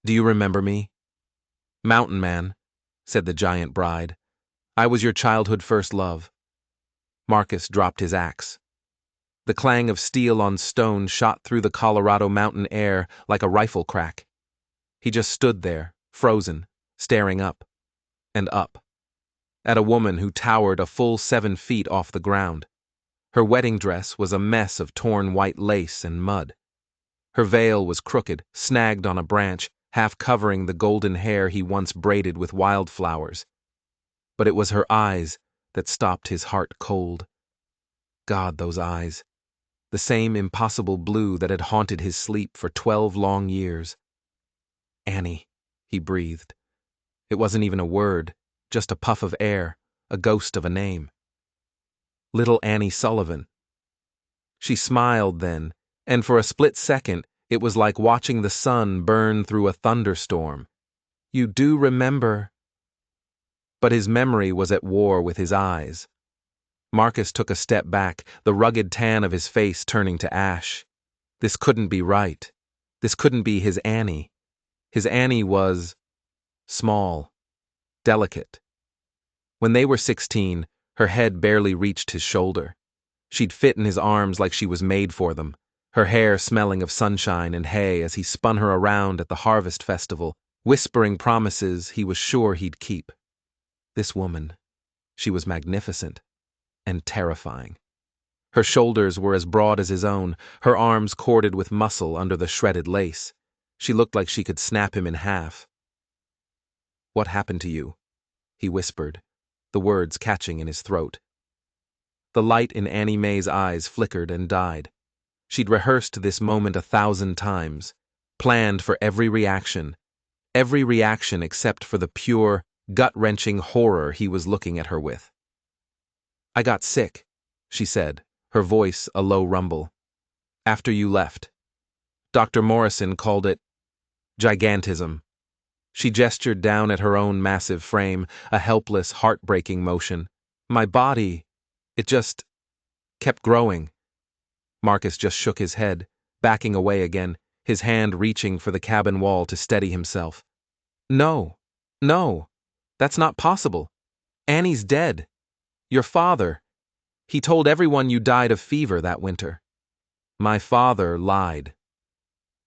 Do you remember me? Mountain Man, said the giant bride. I was your childhood first love. Marcus dropped his axe. The clang of steel on stone shot through the Colorado mountain air like a rifle crack. He just stood there, frozen, staring up and up, at a woman who towered a full 7 feet off the ground. Her wedding dress was a mess of torn white lace and mud. Her veil was crooked, snagged on a branch, half covering the golden hair he once braided with wildflowers. But it was her eyes that stopped his heart cold. God, those eyes. The same impossible blue that had haunted his sleep for 12 long years. Annie, he breathed. It wasn't even a word, just a puff of air, a ghost of a name. Little Annie Sullivan. She smiled then, and for a split second, it was like watching the sun burn through a thunderstorm. You do remember. But his memory was at war with his eyes. Marcus took a step back, the rugged tan of his face turning to ash. This couldn't be right. This couldn't be his Annie. His Annie was small, delicate. When they were 16, her head barely reached his shoulder. She'd fit in his arms like she was made for them, her hair smelling of sunshine and hay as he spun her around at the harvest festival, whispering promises he was sure he'd keep. This woman, she was magnificent and terrifying. Her shoulders were as broad as his own, her arms corded with muscle under the shredded lace. She looked like she could snap him in half. What happened to you? He whispered, the words catching in his throat. The light in Annie Mae's eyes flickered and died. She'd rehearsed this moment 1,000 times, planned for every reaction except for the pure, gut-wrenching horror he was looking at her with. I got sick, she said, her voice a low rumble. After you left. Dr. Morrison called it gigantism. She gestured down at her own massive frame, a helpless, heartbreaking motion. My body, it just kept growing. Marcus just shook his head, backing away again, his hand reaching for the cabin wall to steady himself. No, that's not possible. Annie's dead. Your father. He told everyone you died of fever that winter. My father lied.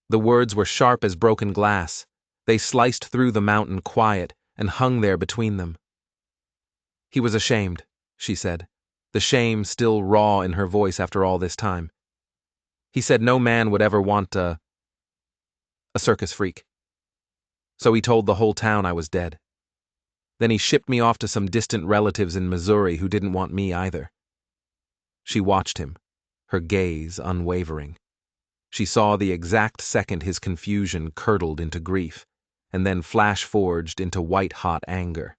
The words were sharp as broken glass. They sliced through the mountain quiet and hung there between them. He was ashamed, she said, the shame still raw in her voice after all this time. He said no man would ever want a circus freak. So he told the whole town I was dead. Then he shipped me off to some distant relatives in Missouri who didn't want me either. She watched him, her gaze unwavering. She saw the exact second his confusion curdled into grief, and then flash-forged into white-hot anger.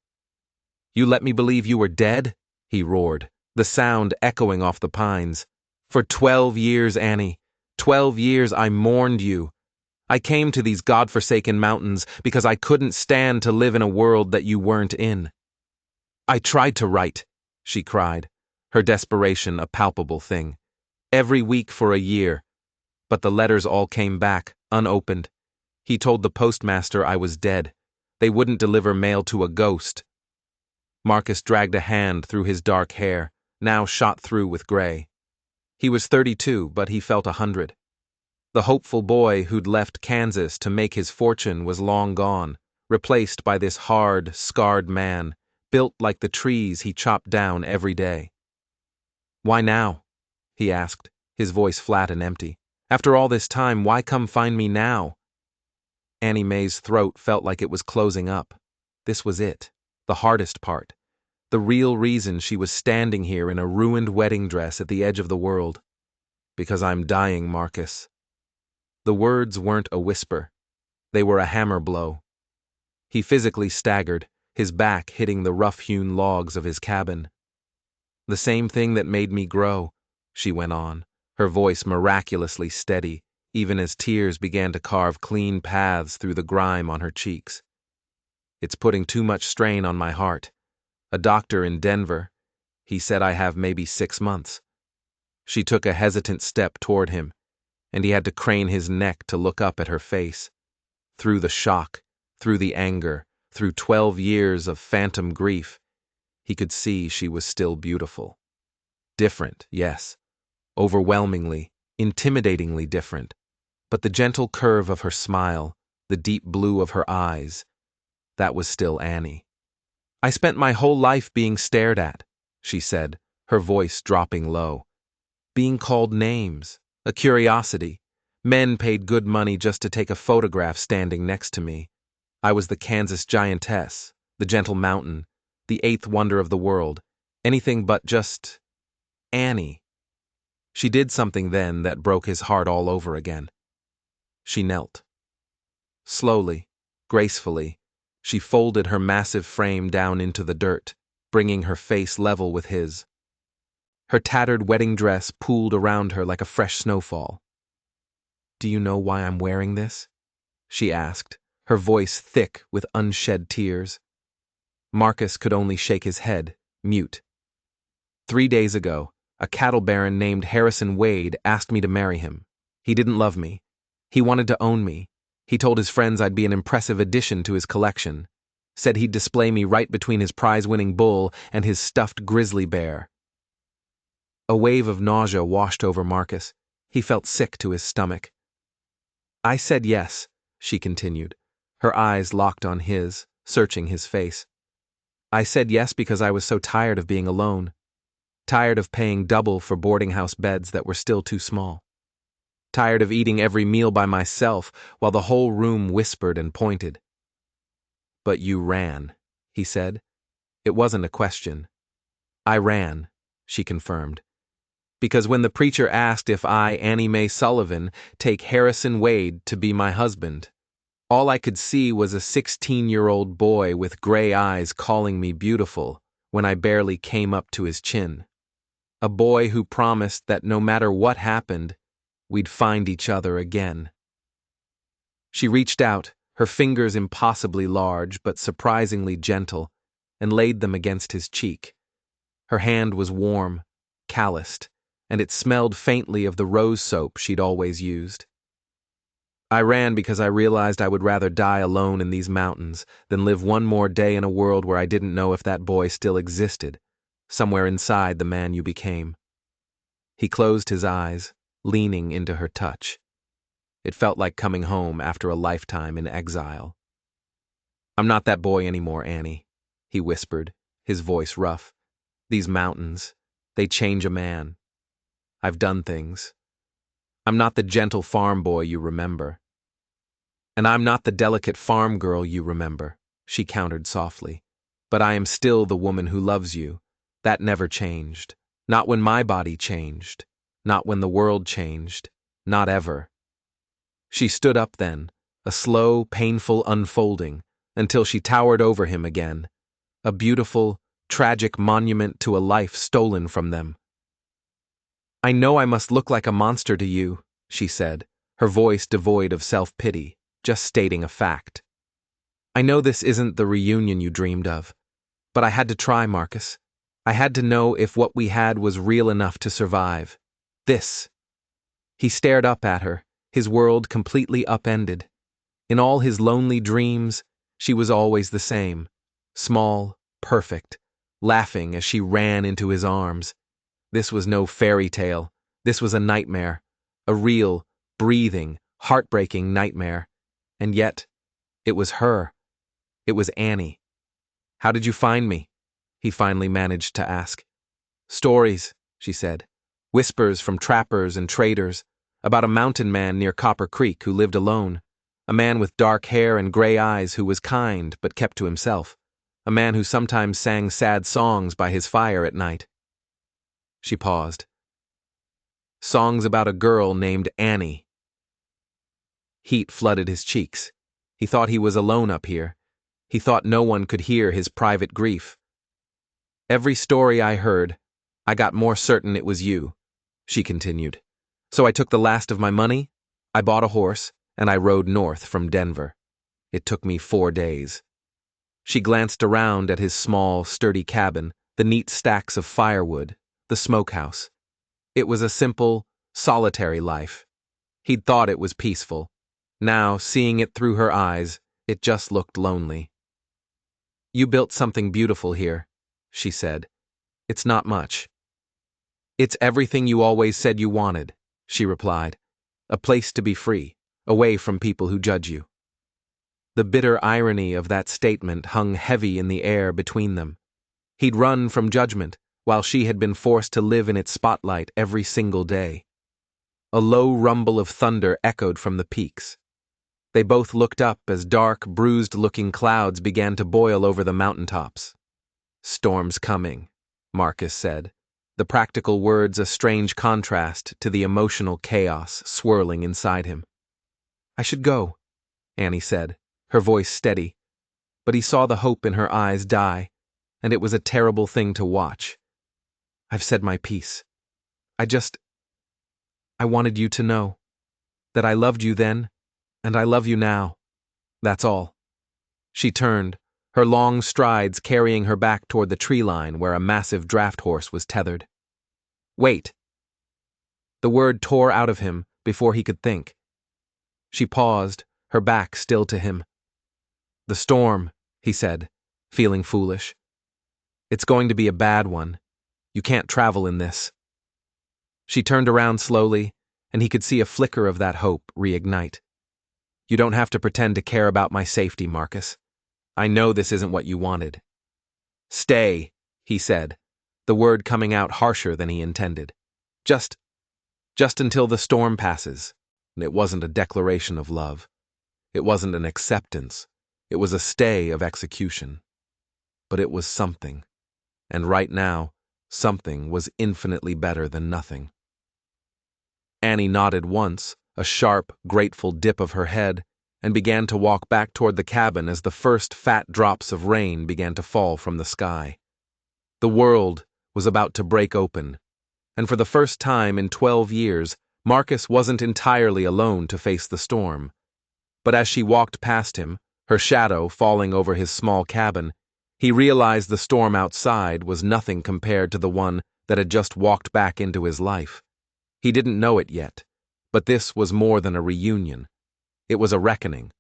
You let me believe you were dead? He roared, the sound echoing off the pines. For 12 years, Annie. 12 years I mourned you. I came to these godforsaken mountains because I couldn't stand to live in a world that you weren't in. I tried to write, she cried, her desperation a palpable thing. Every week for a year. But the letters all came back, unopened. He told the postmaster I was dead. They wouldn't deliver mail to a ghost. Marcus dragged a hand through his dark hair, now shot through with gray. He was 32, but he felt 100. The hopeful boy who'd left Kansas to make his fortune was long gone, replaced by this hard, scarred man, built like the trees he chopped down every day. Why now? He asked, his voice flat and empty. After all this time, why come find me now? Annie Mae's throat felt like it was closing up. This was it, the hardest part. The real reason she was standing here in a ruined wedding dress at the edge of the world. Because I'm dying, Marcus. The words weren't a whisper. They were a hammer blow. He physically staggered, his back hitting the rough-hewn logs of his cabin. The same thing that made me grow, she went on, her voice miraculously steady, even as tears began to carve clean paths through the grime on her cheeks. It's putting too much strain on my heart. A doctor in Denver, he said I have maybe 6 months. She took a hesitant step toward him, and he had to crane his neck to look up at her face. Through the shock, through the anger, through 12 years of phantom grief, he could see she was still beautiful. Different, yes. Overwhelmingly, intimidatingly different. But the gentle curve of her smile, the deep blue of her eyes, that was still Annie. I spent my whole life being stared at, she said, her voice dropping low. Being called names, a curiosity. Men paid good money just to take a photograph standing next to me. I was the Kansas giantess, the gentle mountain, the eighth wonder of the world, anything but just Annie. She did something then that broke his heart all over again. She knelt. Slowly, gracefully, she folded her massive frame down into the dirt, bringing her face level with his. Her tattered wedding dress pooled around her like a fresh snowfall. "Do you know why I'm wearing this?" she asked, her voice thick with unshed tears. Marcus could only shake his head, mute. 3 days ago, a cattle baron named Harrison Wade asked me to marry him. He didn't love me. He wanted to own me. He told his friends I'd be an impressive addition to his collection. Said he'd display me right between his prize-winning bull and his stuffed grizzly bear. A wave of nausea washed over Marcus. He felt sick to his stomach. I said yes, she continued, her eyes locked on his, searching his face. I said yes because I was so tired of being alone. Tired of paying double for boarding house beds that were still too small. Tired of eating every meal by myself while the whole room whispered and pointed. But you ran, he said. It wasn't a question. I ran, she confirmed. Because when the preacher asked if I, Annie Mae Sullivan, take Harrison Wade to be my husband, all I could see was a 16-year-old boy with gray eyes calling me beautiful when I barely came up to his chin. A boy who promised that no matter what happened, we'd find each other again. She reached out, her fingers impossibly large but surprisingly gentle, and laid them against his cheek. Her hand was warm, calloused, and it smelled faintly of the rose soap she'd always used. I ran because I realized I would rather die alone in these mountains than live one more day in a world where I didn't know if that boy still existed, somewhere inside the man you became. He closed his eyes, leaning into her touch. It felt like coming home after a lifetime in exile. I'm not that boy anymore, Annie, he whispered, his voice rough. These mountains, they change a man. I've done things. I'm not the gentle farm boy you remember. And I'm not the delicate farm girl you remember, she countered softly. But I am still the woman who loves you. That never changed. Not when my body changed. Not when the world changed. Not ever. She stood up then, a slow, painful unfolding, until she towered over him again, a beautiful, tragic monument to a life stolen from them. I know I must look like a monster to you, she said, her voice devoid of self-pity, just stating a fact. I know this isn't the reunion you dreamed of, but I had to try, Marcus. I had to know if what we had was real enough to survive. This. He stared up at her, his world completely upended. In all his lonely dreams, she was always the same, small, perfect, laughing as she ran into his arms. This was no fairy tale. This was a nightmare, a real, breathing, heartbreaking nightmare. And yet, it was her. It was Annie. How did you find me? He finally managed to ask. Stories, she said. Whispers from trappers and traders, about a mountain man near Copper Creek who lived alone. A man with dark hair and gray eyes who was kind but kept to himself. A man who sometimes sang sad songs by his fire at night. She paused. Songs about a girl named Annie. Heat flooded his cheeks. He thought he was alone up here. He thought no one could hear his private grief. Every story I heard, I got more certain it was you, she continued. So I took the last of my money, I bought a horse, and I rode north from Denver. It took me 4 days. She glanced around at his small, sturdy cabin, the neat stacks of firewood, the smokehouse. It was a simple, solitary life. He'd thought it was peaceful. Now, seeing it through her eyes, it just looked lonely. "You built something beautiful here," she said. "It's not much." "It's everything you always said you wanted," she replied. "A place to be free, away from people who judge you." The bitter irony of that statement hung heavy in the air between them. He'd run from judgment, while she had been forced to live in its spotlight every single day. A low rumble of thunder echoed from the peaks. They both looked up as dark, bruised-looking clouds began to boil over the mountaintops. "Storm's coming," Marcus said, the practical words a strange contrast to the emotional chaos swirling inside him. "I should go," Annie said, her voice steady, but he saw the hope in her eyes die, and it was a terrible thing to watch. "I've said my piece. I wanted you to know that I loved you then, and I love you now. That's all." She turned, her long strides carrying her back toward the tree line where a massive draft horse was tethered. "Wait!" The word tore out of him before he could think. She paused, her back still to him. "The storm," he said, feeling foolish. "It's going to be a bad one. You can't travel in this." She turned around slowly, and he could see a flicker of that hope reignite. "You don't have to pretend to care about my safety, Marcus. I know this isn't what you wanted." "Stay," he said, the word coming out harsher than he intended. Just until the storm passes." It wasn't a declaration of love. It wasn't an acceptance. It was a stay of execution. But it was something. And right now, something was infinitely better than nothing. Annie nodded once, a sharp, grateful dip of her head, and began to walk back toward the cabin as the first fat drops of rain began to fall from the sky. The world was about to break open, and for the first time in 12 years, Marcus wasn't entirely alone to face the storm. But as she walked past him, her shadow falling over his small cabin, he realized the storm outside was nothing compared to the one that had just walked back into his life. He didn't know it yet, but this was more than a reunion. It was a reckoning.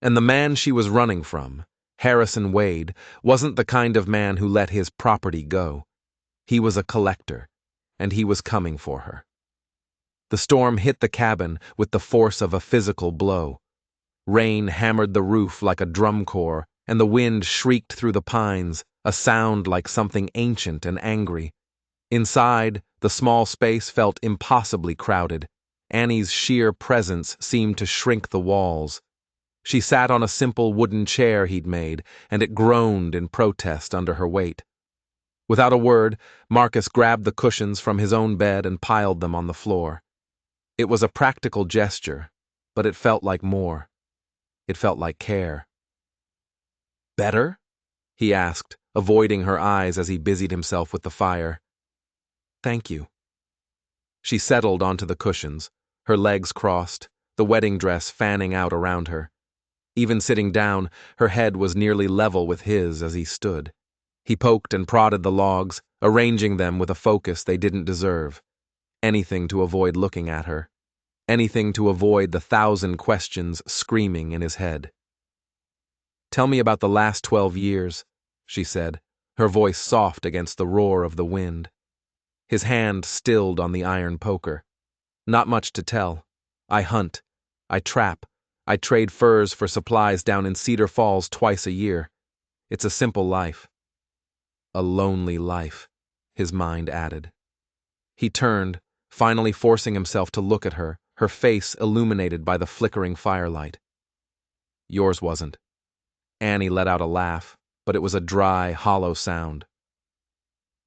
And the man she was running from, Harrison Wade, wasn't the kind of man who let his property go. He was a collector, and he was coming for her. The storm hit the cabin with the force of a physical blow. Rain hammered the roof like a drum corps, and the wind shrieked through the pines, a sound like something ancient and angry. Inside, the small space felt impossibly crowded. Annie's sheer presence seemed to shrink the walls. She sat on a simple wooden chair he'd made, and it groaned in protest under her weight. Without a word, Marcus grabbed the cushions from his own bed and piled them on the floor. It was a practical gesture, but it felt like more. It felt like care. "Better?" he asked, avoiding her eyes as he busied himself with the fire. "Thank you." She settled onto the cushions, her legs crossed, the wedding dress fanning out around her. Even sitting down, her head was nearly level with his as he stood. He poked and prodded the logs, arranging them with a focus they didn't deserve. Anything to avoid looking at her. Anything to avoid the 1,000 questions screaming in his head. "Tell me about the last 12 years, she said, her voice soft against the roar of the wind. His hand stilled on the iron poker. "Not much to tell. I hunt. I trap. I trade furs for supplies down in Cedar Falls twice a year. It's a simple life." "A lonely life," his mind added. He turned, finally forcing himself to look at her, her face illuminated by the flickering firelight. "Yours wasn't." Annie let out a laugh, but it was a dry, hollow sound.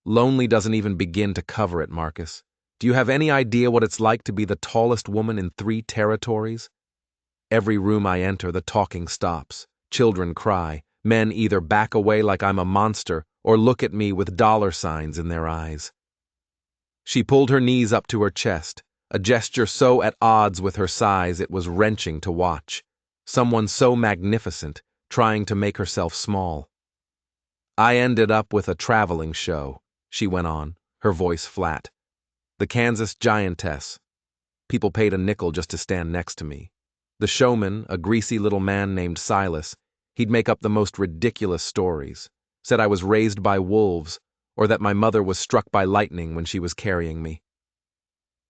"Lonely doesn't even begin to cover it, Marcus. Do you have any idea what it's like to be the tallest woman in 3 territories? Every room I enter, the talking stops. Children cry. Men either back away like I'm a monster or look at me with $signs in their eyes." She pulled her knees up to her chest, a gesture so at odds with her size it was wrenching to watch. Someone so magnificent, trying to make herself small. "I ended up with a traveling show," she went on, her voice flat. "The Kansas Giantess. People paid a nickel just to stand next to me. The showman, a greasy little man named Silas, he'd make up the most ridiculous stories. Said I was raised by wolves, or that my mother was struck by lightning when she was carrying me.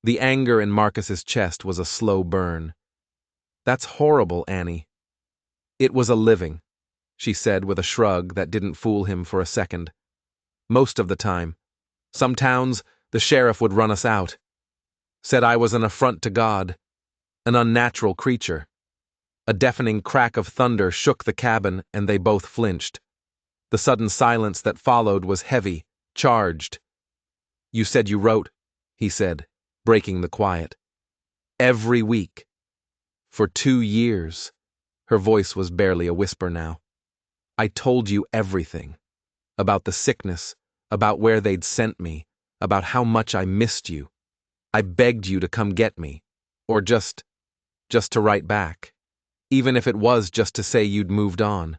The anger in Marcus's chest was a slow burn. That's horrible, Annie. It was a living, she said with a shrug that didn't fool him for a second. Most of the time. Some towns, the sheriff would run us out. Said I was an affront to God, an unnatural creature. A deafening crack of thunder shook the cabin, and they both flinched. The sudden silence that followed was heavy, charged. You said you wrote, he said, breaking the quiet. Every week. For 2 years. Her voice was barely a whisper now. I told you everything. About the sickness, about where they'd sent me, about how much I missed you. I begged you to come get me. Or just to write back. Even if it was just to say you'd moved on.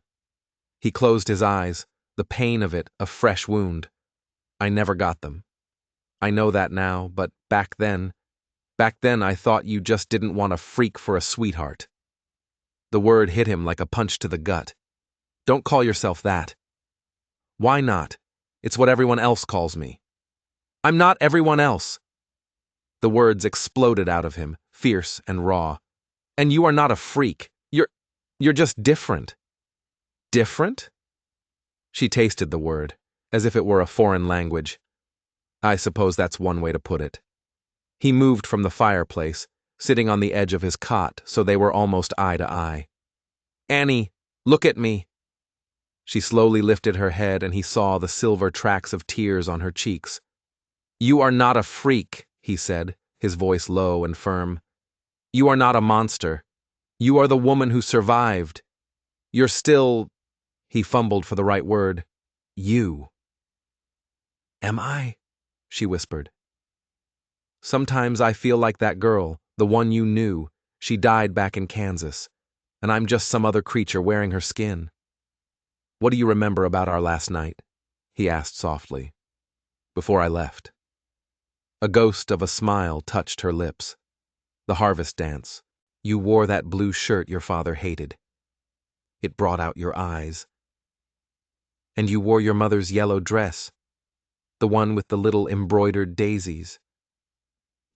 He closed his eyes, the pain of it a fresh wound. I never got them. I know that now, but back then I thought you just didn't want a freak for a sweetheart. The word hit him like a punch to the gut. Don't call yourself that. Why not? It's what everyone else calls me. I'm not everyone else. The words exploded out of him, fierce and raw. And you are not a freak. You're just different. Different? She tasted the word, as if it were a foreign language. I suppose that's one way to put it. He moved from the fireplace, sitting on the edge of his cot so they were almost eye to eye. Annie, look at me. She slowly lifted her head and he saw the silver tracks of tears on her cheeks. You are not a freak, he said, his voice low and firm. You are not a monster. You are the woman who survived. You're still, he fumbled for the right word, you. Am I? She whispered. Sometimes I feel like that girl, the one you knew. She died back in Kansas, and I'm just some other creature wearing her skin. What do you remember about our last night? He asked softly. Before I left. A ghost of a smile touched her lips. The harvest dance. You wore that blue shirt your father hated. It brought out your eyes. And you wore your mother's yellow dress, the one with the little embroidered daisies.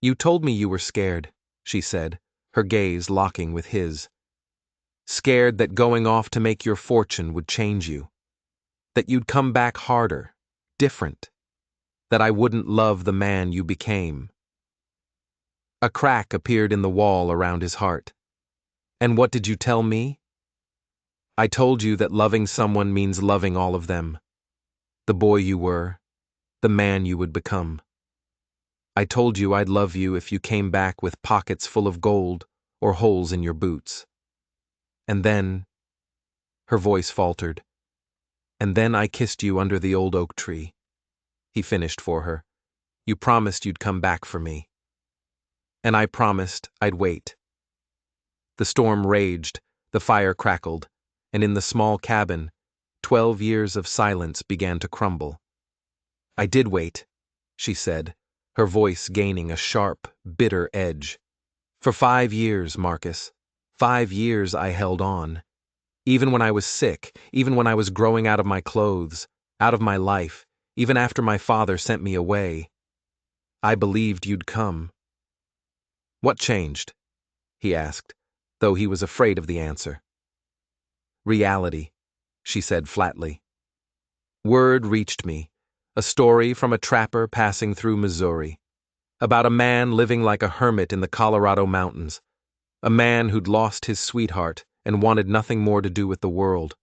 You told me you were scared, she said, her gaze locking with his. Scared that going off to make your fortune would change you. That you'd come back harder, different. That I wouldn't love the man you became. A crack appeared in the wall around his heart. And what did you tell me? I told you that loving someone means loving all of them. The boy you were, the man you would become. I told you I'd love you if you came back with pockets full of gold or holes in your boots. And then, her voice faltered, and then I kissed you under the old oak tree. He finished for her. You promised you'd come back for me. And I promised I'd wait. The storm raged, the fire crackled, and in the small cabin, 12 years of silence began to crumble. I did wait, she said, her voice gaining a sharp, bitter edge. For 5 years, Marcus. 5 years I held on. Even when I was sick, even when I was growing out of my clothes, out of my life, even after my father sent me away. I believed you'd come. What changed? He asked, though he was afraid of the answer. Reality, she said flatly. Word reached me, a story from a trapper passing through Missouri, about a man living like a hermit in the Colorado mountains, a man who'd lost his sweetheart and wanted nothing more to do with the world,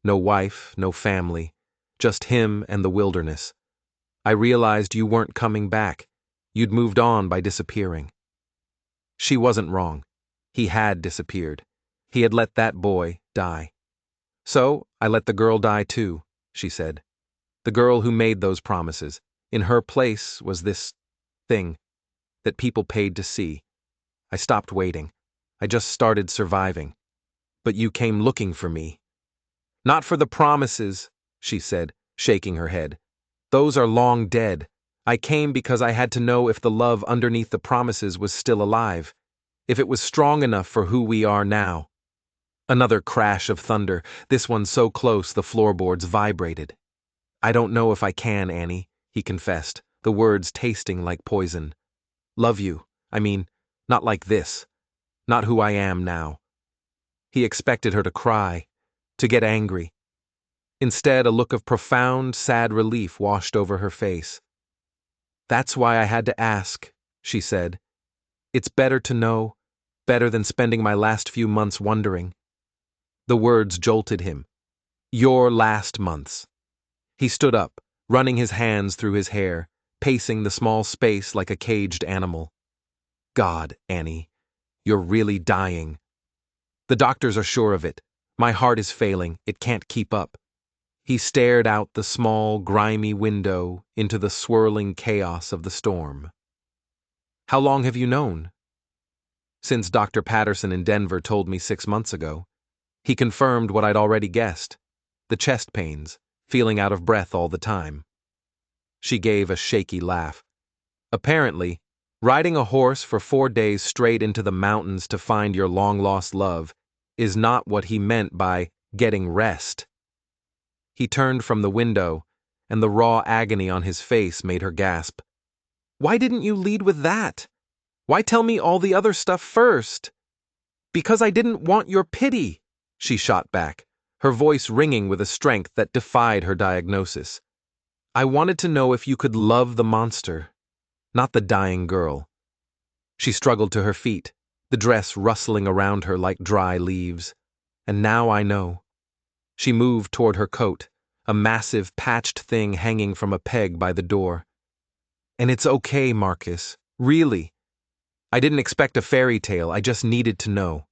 no wife, no family, just him and the wilderness. I realized you weren't coming back. You'd moved on by disappearing. She wasn't wrong. He had disappeared. He had let that boy die. So I let the girl die too, she said. The girl who made those promises. In her place was this thing that people paid to see. I stopped waiting. I just started surviving. But you came looking for me. Not for the promises, she said, shaking her head. Those are long dead. I came because I had to know if the love underneath the promises was still alive. If it was strong enough for who we are now. Another crash of thunder, this one so close the floorboards vibrated. I don't know if I can, Annie, he confessed, the words tasting like poison. Love you, I mean, not like this. Not who I am now. He expected her to cry, to get angry. Instead, a look of profound, sad relief washed over her face. That's why I had to ask, she said. It's better to know, better than spending my last few months wondering. The words jolted him. Your last months. He stood up, running his hands through his hair, pacing the small space like a caged animal. God, Annie, you're really dying. The doctors are sure of it. My heart is failing. It can't keep up. He stared out the small, grimy window into the swirling chaos of the storm. How long have you known? Since Dr. Patterson in Denver told me 6 months ago. He confirmed what I'd already guessed. The chest pains, feeling out of breath all the time. She gave a shaky laugh. Apparently, riding a horse for 4 days straight into the mountains to find your long-lost love is not what he meant by getting rest. He turned from the window, and the raw agony on his face made her gasp. Why didn't you lead with that? Why tell me all the other stuff first? Because I didn't want your pity, she shot back, her voice ringing with a strength that defied her diagnosis. I wanted to know if you could love the monster, not the dying girl. She struggled to her feet, the dress rustling around her like dry leaves. And now I know. She moved toward her coat, a massive patched thing hanging from a peg by the door. And it's okay, Marcus, really. I didn't expect a fairy tale, I just needed to know.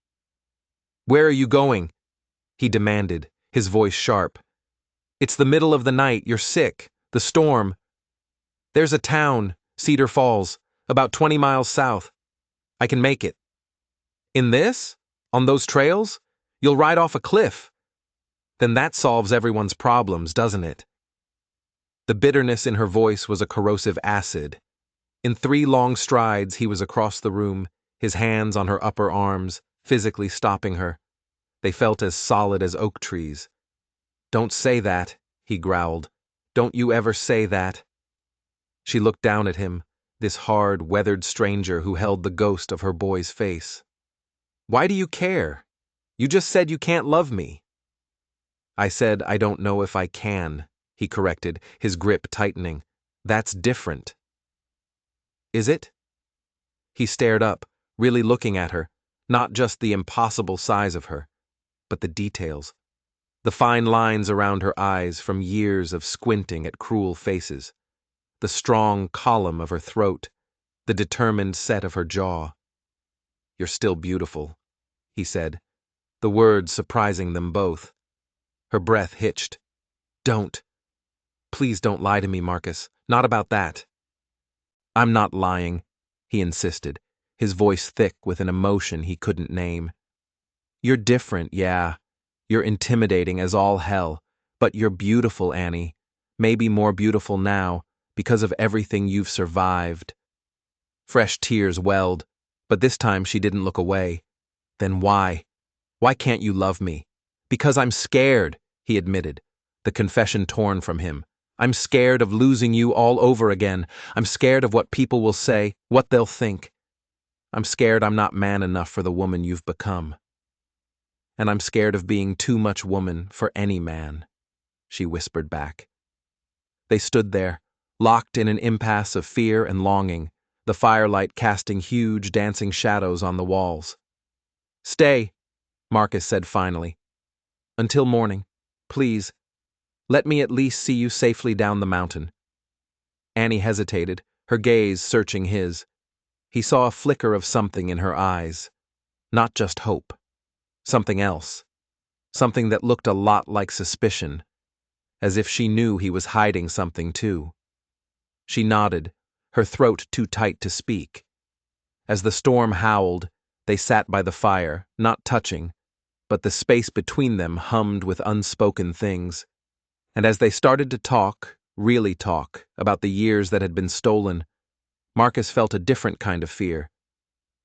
Where are you going? He demanded, his voice sharp. It's the middle of the night, you're sick, the storm. There's a town, Cedar Falls, about 20 miles south. I can make it. In this? On those trails? You'll ride off a cliff. Then that solves everyone's problems, doesn't it? The bitterness in her voice was a corrosive acid. In 3 long strides he was across the room, his hands on her upper arms, physically stopping her. They felt as solid as oak trees. Don't say that, he growled. Don't you ever say that. She looked down at him, this hard, weathered stranger who held the ghost of her boy's face. Why do you care? You just said you can't love me. I said I don't know if I can, he corrected, his grip tightening. That's different. Is it? He stared up, really looking at her, not just the impossible size of her, but the details. The fine lines around her eyes from years of squinting at cruel faces. The strong column of her throat, the determined set of her jaw. You're still beautiful, he said, the words surprising them both. Her breath hitched. Don't. Please don't lie to me, Marcus. Not about that. I'm not lying, he insisted, his voice thick with an emotion he couldn't name. You're different, yeah. You're intimidating as all hell, but you're beautiful, Annie. Maybe more beautiful now, because of everything you've survived. Fresh tears welled, but this time she didn't look away. Then why? Why can't you love me? Because I'm scared, he admitted, the confession torn from him. I'm scared of losing you all over again. I'm scared of what people will say, what they'll think. I'm scared I'm not man enough for the woman you've become. And I'm scared of being too much woman for any man, she whispered back. They stood there, locked in an impasse of fear and longing, the firelight casting huge dancing shadows on the walls. Stay, Marcus said finally. Until morning, please. Let me at least see you safely down the mountain. Annie hesitated, her gaze searching his. He saw a flicker of something in her eyes. Not just hope. Something else. Something that looked a lot like suspicion, as if she knew he was hiding something too. She nodded, her throat too tight to speak. As the storm howled, they sat by the fire, not touching, but the space between them hummed with unspoken things. And as they started to talk, really talk, about the years that had been stolen, Marcus felt a different kind of fear.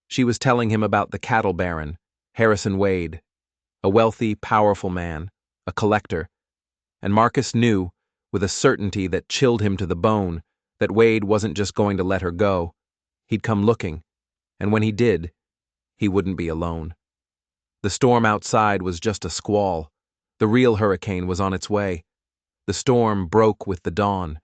She was telling him about the cattle baron, Harrison Wade, a wealthy, powerful man, a collector, and Marcus knew, with a certainty that chilled him to the bone, that Wade wasn't just going to let her go. He'd come looking, and when he did, he wouldn't be alone. The storm outside was just a squall. The real hurricane was on its way. The storm broke with the dawn.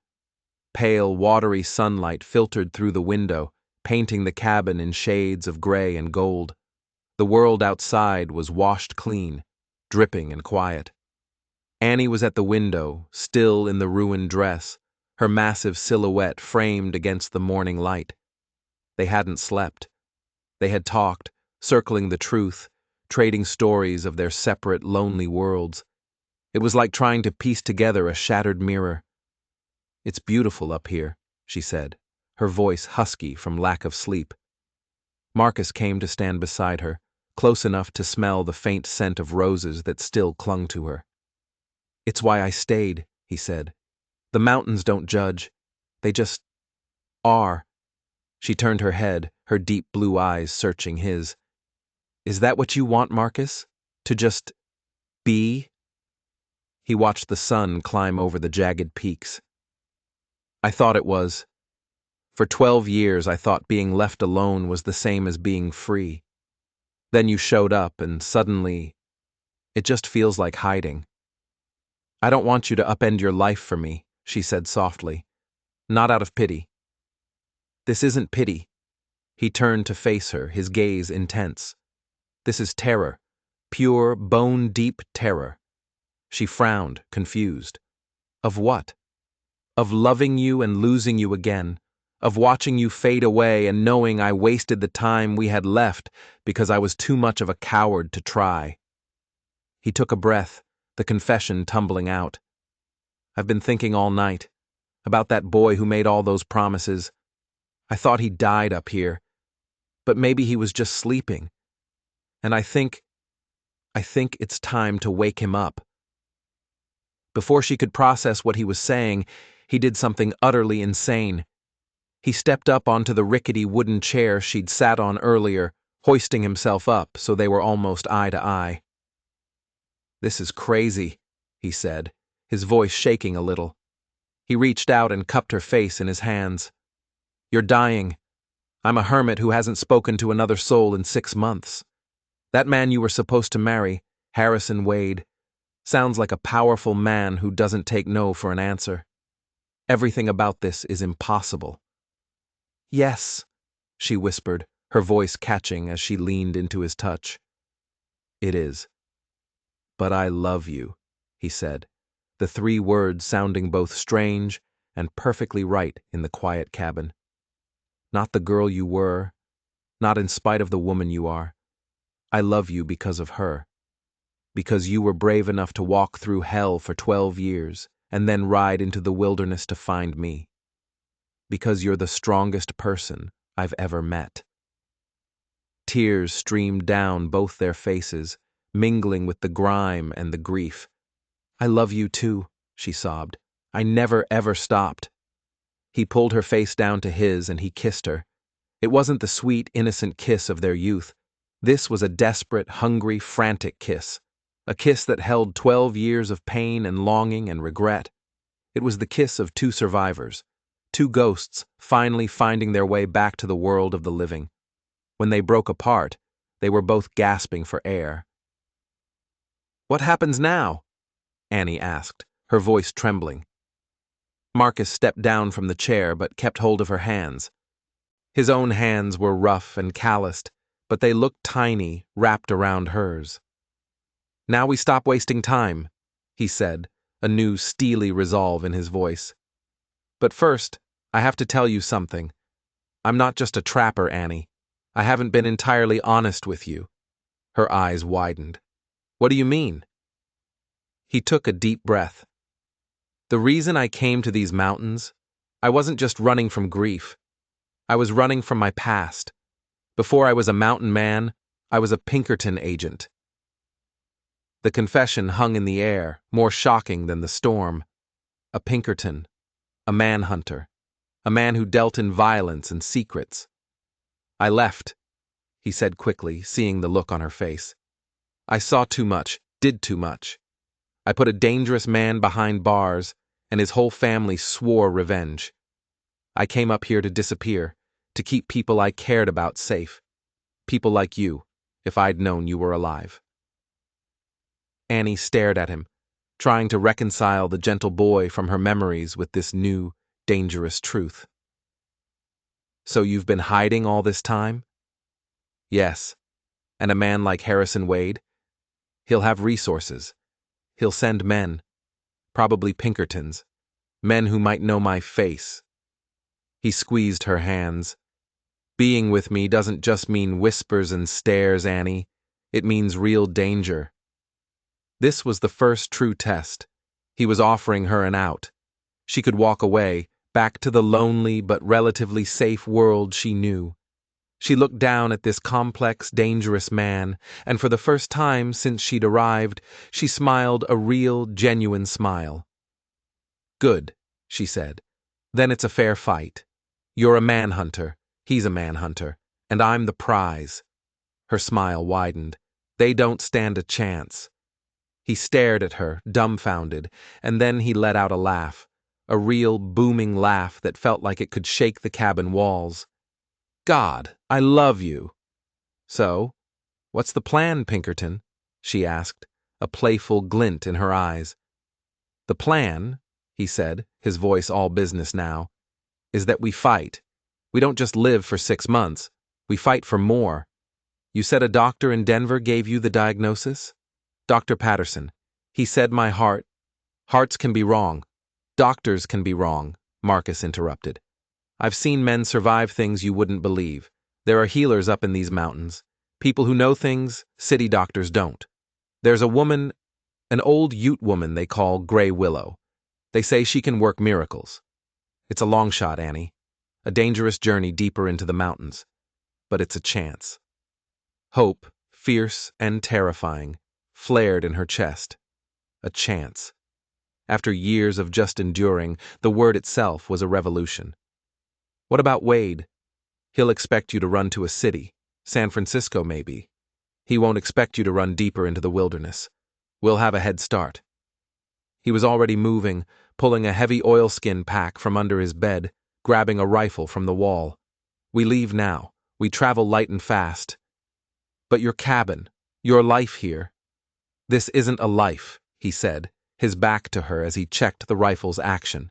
Pale, watery sunlight filtered through the window, painting the cabin in shades of gray and gold. The world outside was washed clean, dripping and quiet. Annie was at the window, still in the ruined dress, her massive silhouette framed against the morning light. They hadn't slept. They had talked, circling the truth, trading stories of their separate, lonely worlds. It was like trying to piece together a shattered mirror. "It's beautiful up here," she said, her voice husky from lack of sleep. Marcus came to stand beside her, close enough to smell the faint scent of roses that still clung to her. "It's why I stayed," he said. "The mountains don't judge. They just are." She turned her head, her deep blue eyes searching his. "Is that what you want, Marcus? To just be?" He watched the sun climb over the jagged peaks. "I thought it was. For 12 years I thought being left alone was the same as being free. Then you showed up and suddenly, it just feels like hiding." "I don't want you to upend your life for me," she said softly. "Not out of pity." "This isn't pity." He turned to face her, his gaze intense. "This is terror. Pure, bone-deep terror." She frowned, confused. "Of what?" "Of loving you and losing you again. Of watching you fade away and knowing I wasted the time we had left because I was too much of a coward to try." He took a breath, the confession tumbling out. "I've been thinking all night. About that boy who made all those promises. I thought he died up here. But maybe he was just sleeping. And I think it's time to wake him up." Before she could process what he was saying, he did something utterly insane. He stepped up onto the rickety wooden chair she'd sat on earlier, hoisting himself up so they were almost eye to eye. "This is crazy," he said, his voice shaking a little. He reached out and cupped her face in his hands. "You're dying. I'm a hermit who hasn't spoken to another soul in 6 months. That man you were supposed to marry, Harrison Wade, sounds like a powerful man who doesn't take no for an answer. Everything about this is impossible." "Yes," she whispered, her voice catching as she leaned into his touch. "It is. But I love you," he said, the 3 words sounding both strange and perfectly right in the quiet cabin. "Not the girl you were, not in spite of the woman you are. I love you because of her. Because you were brave enough to walk through hell for 12 years and then ride into the wilderness to find me. Because you're the strongest person I've ever met." Tears streamed down both their faces, mingling with the grime and the grief. "I love you too," she sobbed. "I never ever stopped." He pulled her face down to his and he kissed her. It wasn't the sweet, innocent kiss of their youth. This was a desperate, hungry, frantic kiss. A kiss that held 12 years of pain and longing and regret. It was the kiss of 2 survivors, 2 ghosts finally finding their way back to the world of the living. When they broke apart, they were both gasping for air. "What happens now?" Annie asked, her voice trembling. Marcus stepped down from the chair but kept hold of her hands. His own hands were rough and calloused, but they looked tiny, wrapped around hers. "Now we stop wasting time," he said, a new steely resolve in his voice. "But first, I have to tell you something. I'm not just a trapper, Annie. I haven't been entirely honest with you." Her eyes widened. "What do you mean?" He took a deep breath. "The reason I came to these mountains, I wasn't just running from grief. I was running from my past. Before I was a mountain man, I was a Pinkerton agent." The confession hung in the air, more shocking than the storm. A Pinkerton, a manhunter, a man who dealt in violence and secrets. "I left," he said quickly, seeing the look on her face. I saw too much, did too much. I put a dangerous man behind bars, and his whole family swore revenge. I came up here to disappear, to keep people I cared about safe. People like you, if I'd known you were alive. Annie stared at him, trying to reconcile the gentle boy from her memories with this new, dangerous truth. So you've been hiding all this time? Yes. And a man like Harrison Wade? He'll have resources. He'll send men, probably Pinkertons, men who might know my face. He squeezed her hands. Being with me doesn't just mean whispers and stares, Annie. It means real danger. This was the first true test. He was offering her an out. She could walk away, back to the lonely but relatively safe world she knew. She looked down at this complex, dangerous man, and for the first time since she'd arrived, she smiled a real, genuine smile. Good, she said. Then it's a fair fight. You're a manhunter, he's a manhunter, and I'm the prize. Her smile widened. They don't stand a chance. He stared at her, dumbfounded, and then he let out a laugh, a real, booming laugh that felt like it could shake the cabin walls. God, I love you. So, what's the plan, Pinkerton? She asked, a playful glint in her eyes. The plan, he said, his voice all business now, is that we fight. We don't just live for 6 months. We fight for more. You said a doctor in Denver gave you the diagnosis? Dr. Patterson. He said my hearts can be wrong. Doctors can be wrong, Marcus interrupted. I've seen men survive things you wouldn't believe. There are healers up in these mountains. People who know things city doctors don't. There's a woman, an old Ute woman they call Gray Willow. They say she can work miracles. It's a long shot, Annie. A dangerous journey deeper into the mountains. But it's a chance. Hope, fierce and terrifying, flared in her chest. A chance. After years of just enduring, the word itself was a revolution. What about Wade? He'll expect you to run to a city, San Francisco maybe. He won't expect you to run deeper into the wilderness. We'll have a head start. He was already moving, pulling a heavy oilskin pack from under his bed, grabbing a rifle from the wall. We leave now. We travel light and fast. But your cabin, your life here. This isn't a life, he said, his back to her as he checked the rifle's action.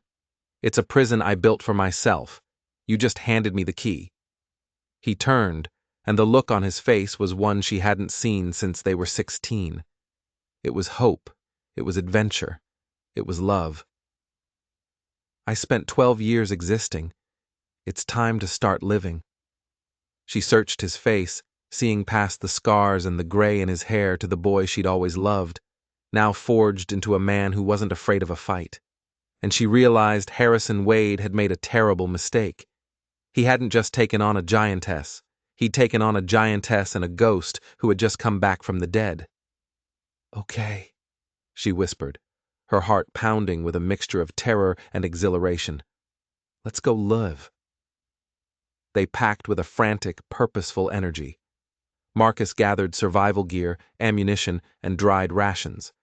It's a prison I built for myself. You just handed me the key. He turned, and the look on his face was one she hadn't seen since they were 16. It was hope. It was adventure. It was love. I spent 12 years existing. It's time to start living. She searched his face, seeing past the scars and the gray in his hair to the boy she'd always loved, now forged into a man who wasn't afraid of a fight. And she realized Harrison Wade had made a terrible mistake. He hadn't just taken on a giantess. He'd taken on a giantess and a ghost who had just come back from the dead. Okay, she whispered, her heart pounding with a mixture of terror and exhilaration. Let's go live. They packed with a frantic, purposeful energy. Marcus gathered survival gear, ammunition, and dried rations.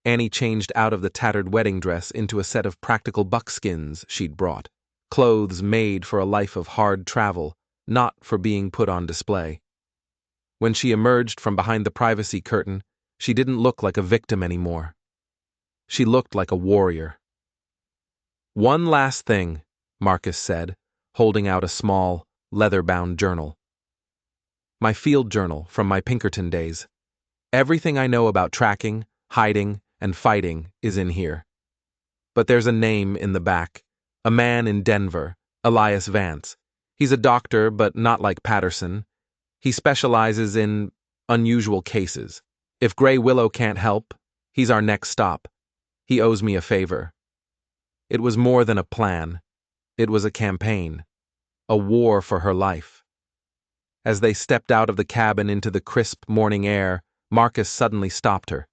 Annie changed out of the tattered wedding dress into a set of practical buckskins she'd brought, clothes made for a life of hard travel, not for being put on display. When she emerged from behind the privacy curtain, she didn't look like a victim anymore. She looked like a warrior. One last thing, Marcus said, holding out a small, leather-bound journal. My field journal from my Pinkerton days. Everything I know about tracking, hiding, and fighting is in here. But there's a name in the back. A man in Denver, Elias Vance. He's a doctor, but not like Patterson. He specializes in unusual cases. If Gray Willow can't help, he's our next stop. He owes me a favor. It was more than a plan. It was a campaign. A war for her life. As they stepped out of the cabin into the crisp morning air, Marcus suddenly stopped her.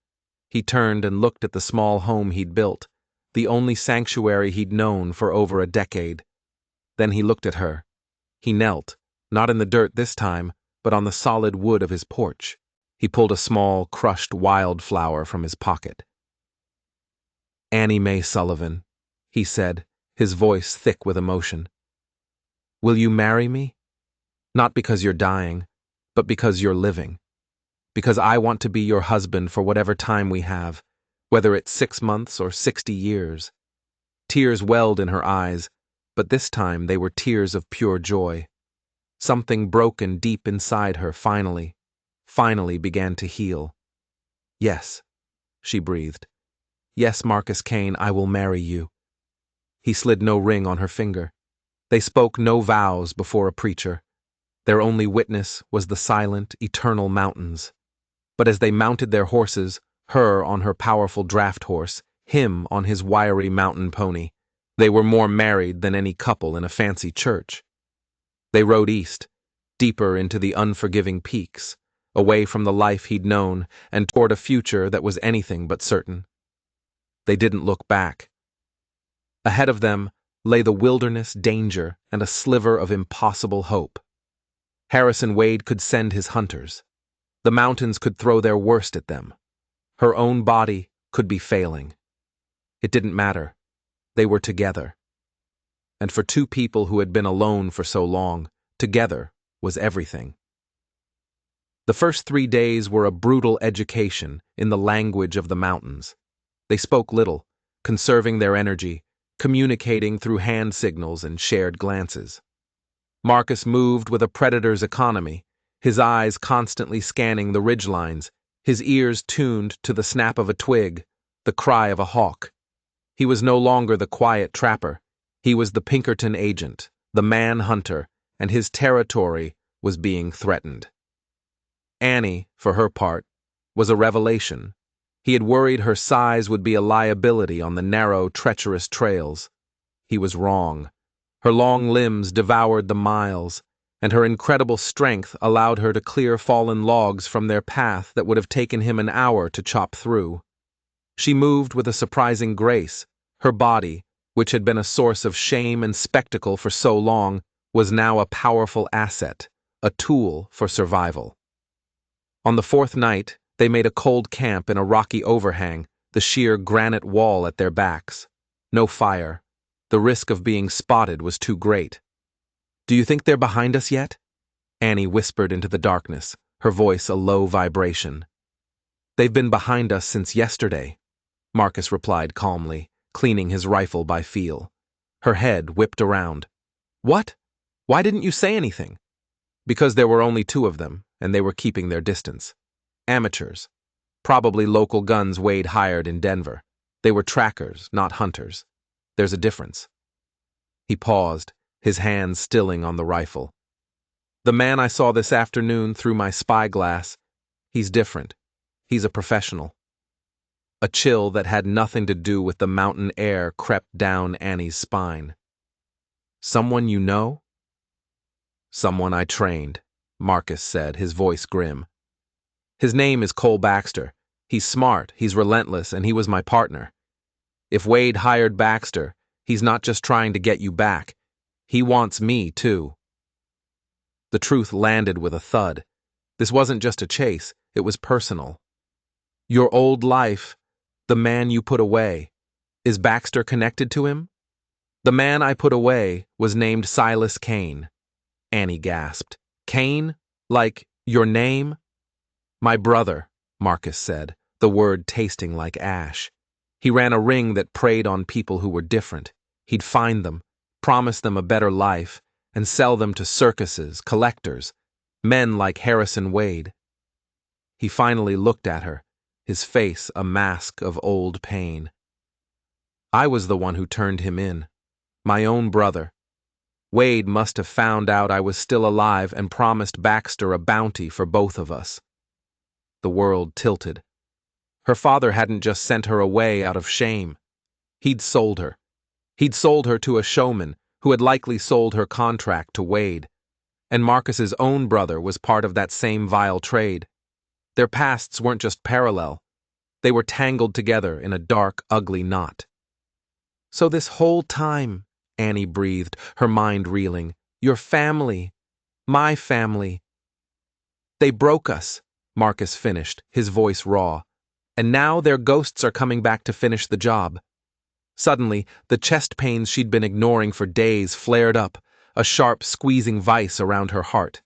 He turned and looked at the small home he'd built, the only sanctuary he'd known for over a decade. Then he looked at her. He knelt, not in the dirt this time, but on the solid wood of his porch. He pulled a small, crushed wildflower from his pocket. "Annie Mae Sullivan," he said, his voice thick with emotion. "Will you marry me? Not because you're dying, but because you're living. Because I want to be your husband for whatever time we have, whether it's 6 months or 60 years. Tears welled in her eyes, but this time they were tears of pure joy. Something broken deep inside her finally began to heal. "Yes," she breathed. "Yes, Marcus Kane, I will marry you." He slid no ring on her finger. They spoke no vows before a preacher. Their only witness was the silent, eternal mountains. But as they mounted their horses, her on her powerful draft horse, him on his wiry mountain pony, they were more married than any couple in a fancy church. They rode east, deeper into the unforgiving peaks, away from the life he'd known and toward a future that was anything but certain. They didn't look back. Ahead of them lay the wilderness, danger, and a sliver of impossible hope. Harrison Wade could send his hunters. The mountains could throw their worst at them. Her own body could be failing. It didn't matter. They were together. And for two people who had been alone for so long, together was everything. The first 3 days were a brutal education in the language of the mountains. They spoke little, conserving their energy, communicating through hand signals and shared glances. Marcus moved with a predator's economy, his eyes constantly scanning the ridgelines, his ears tuned to the snap of a twig, the cry of a hawk. He was no longer the quiet trapper. He was the Pinkerton agent, the man-hunter, and his territory was being threatened. Annie, for her part, was a revelation. He had worried her size would be a liability on the narrow, treacherous trails. He was wrong. Her long limbs devoured the miles, and her incredible strength allowed her to clear fallen logs from their path that would have taken him an hour to chop through. She moved with a surprising grace. Her body, which had been a source of shame and spectacle for so long, was now a powerful asset, a tool for survival. On the 4th night, they made a cold camp in a rocky overhang, the sheer granite wall at their backs. No fire. The risk of being spotted was too great. "Do you think they're behind us yet?" Annie whispered into the darkness, her voice a low vibration. "They've been behind us since yesterday," Marcus replied calmly, cleaning his rifle by feel. Her head whipped around. "What? Why didn't you say anything?" "Because there were only 2 of them, and they were keeping their distance. Amateurs. Probably local guns Wade hired in Denver. They were trackers, not hunters. There's a difference." He paused, his hands stilling on the rifle. "The man I saw this afternoon through my spyglass, he's different. He's a professional." A chill that had nothing to do with the mountain air crept down Annie's spine. "Someone you know?" "Someone I trained," Marcus said, his voice grim. "His name is Cole Baxter. He's smart, he's relentless, and he was my partner. If Wade hired Baxter, he's not just trying to get you back. He wants me, too." The truth landed with a thud. This wasn't just a chase, it was personal. "Your old life, the man you put away, is Baxter connected to him?" "The man I put away was named Silas Kane," Annie gasped. "Kane? Like your name?" "My brother," Marcus said, the word tasting like ash. "He ran a ring that preyed on people who were different. He'd find them, promise them a better life, and sell them to circuses, collectors, men like Harrison Wade." He finally looked at her, his face a mask of old pain. "I was the one who turned him in. My own brother. Wade must have found out I was still alive and promised Baxter a bounty for both of us." The world tilted. Her father hadn't just sent her away out of shame. He'd sold her. He'd sold her to a showman who had likely sold her contract to Wade. And Marcus's own brother was part of that same vile trade. Their pasts weren't just parallel. They were tangled together in a dark, ugly knot. "So this whole time," Annie breathed, her mind reeling, "your family, my family, They broke us, Marcus finished, his voice raw. And now their ghosts are coming back to finish the job. Suddenly, the chest pains she'd been ignoring for days flared up, a sharp, squeezing vice around her heart.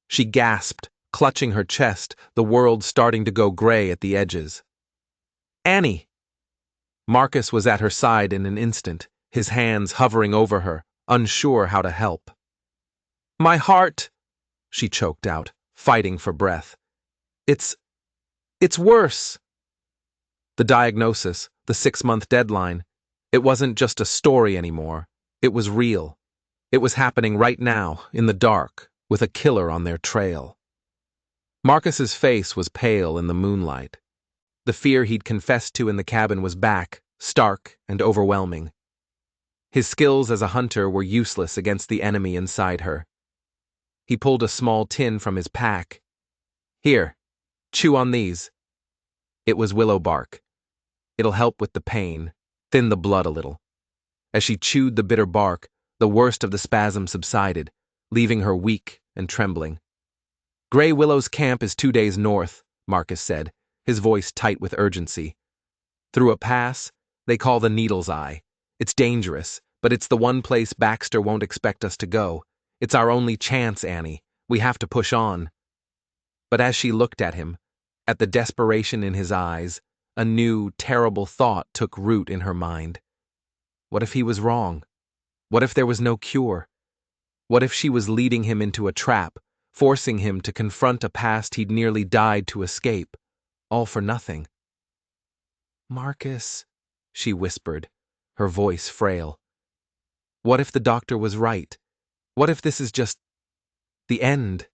She gasped, clutching her chest, the world starting to go gray at the edges. Annie! Marcus was at her side in an instant, his hands hovering over her, unsure how to help. My heart, she choked out, fighting for breath. It's worse. The diagnosis, the 6-month deadline, it wasn't just a story anymore. It was real. It was happening right now, in the dark, with a killer on their trail. Marcus's face was pale in the moonlight. The fear he'd confessed to in the cabin was back, stark and overwhelming. His skills as a hunter were useless against the enemy inside her. He pulled a small tin from his pack. Here, chew on these. It was willow bark. It'll help with the pain, thin the blood a little. As she chewed the bitter bark, the worst of the spasm subsided, leaving her weak and trembling. Gray Willow's camp is 2 days north, Marcus said, his voice tight with urgency. Through a pass they call the Needle's Eye. It's dangerous, but it's the one place Baxter won't expect us to go. It's our only chance, Annie. We have to push on. But as she looked at him, at the desperation in his eyes, a new, terrible thought took root in her mind. What if he was wrong? What if there was no cure? What if she was leading him into a trap, forcing him to confront a past he'd nearly died to escape, all for nothing? Marcus, she whispered, her voice frail. What if the doctor was right? What if this is just the end?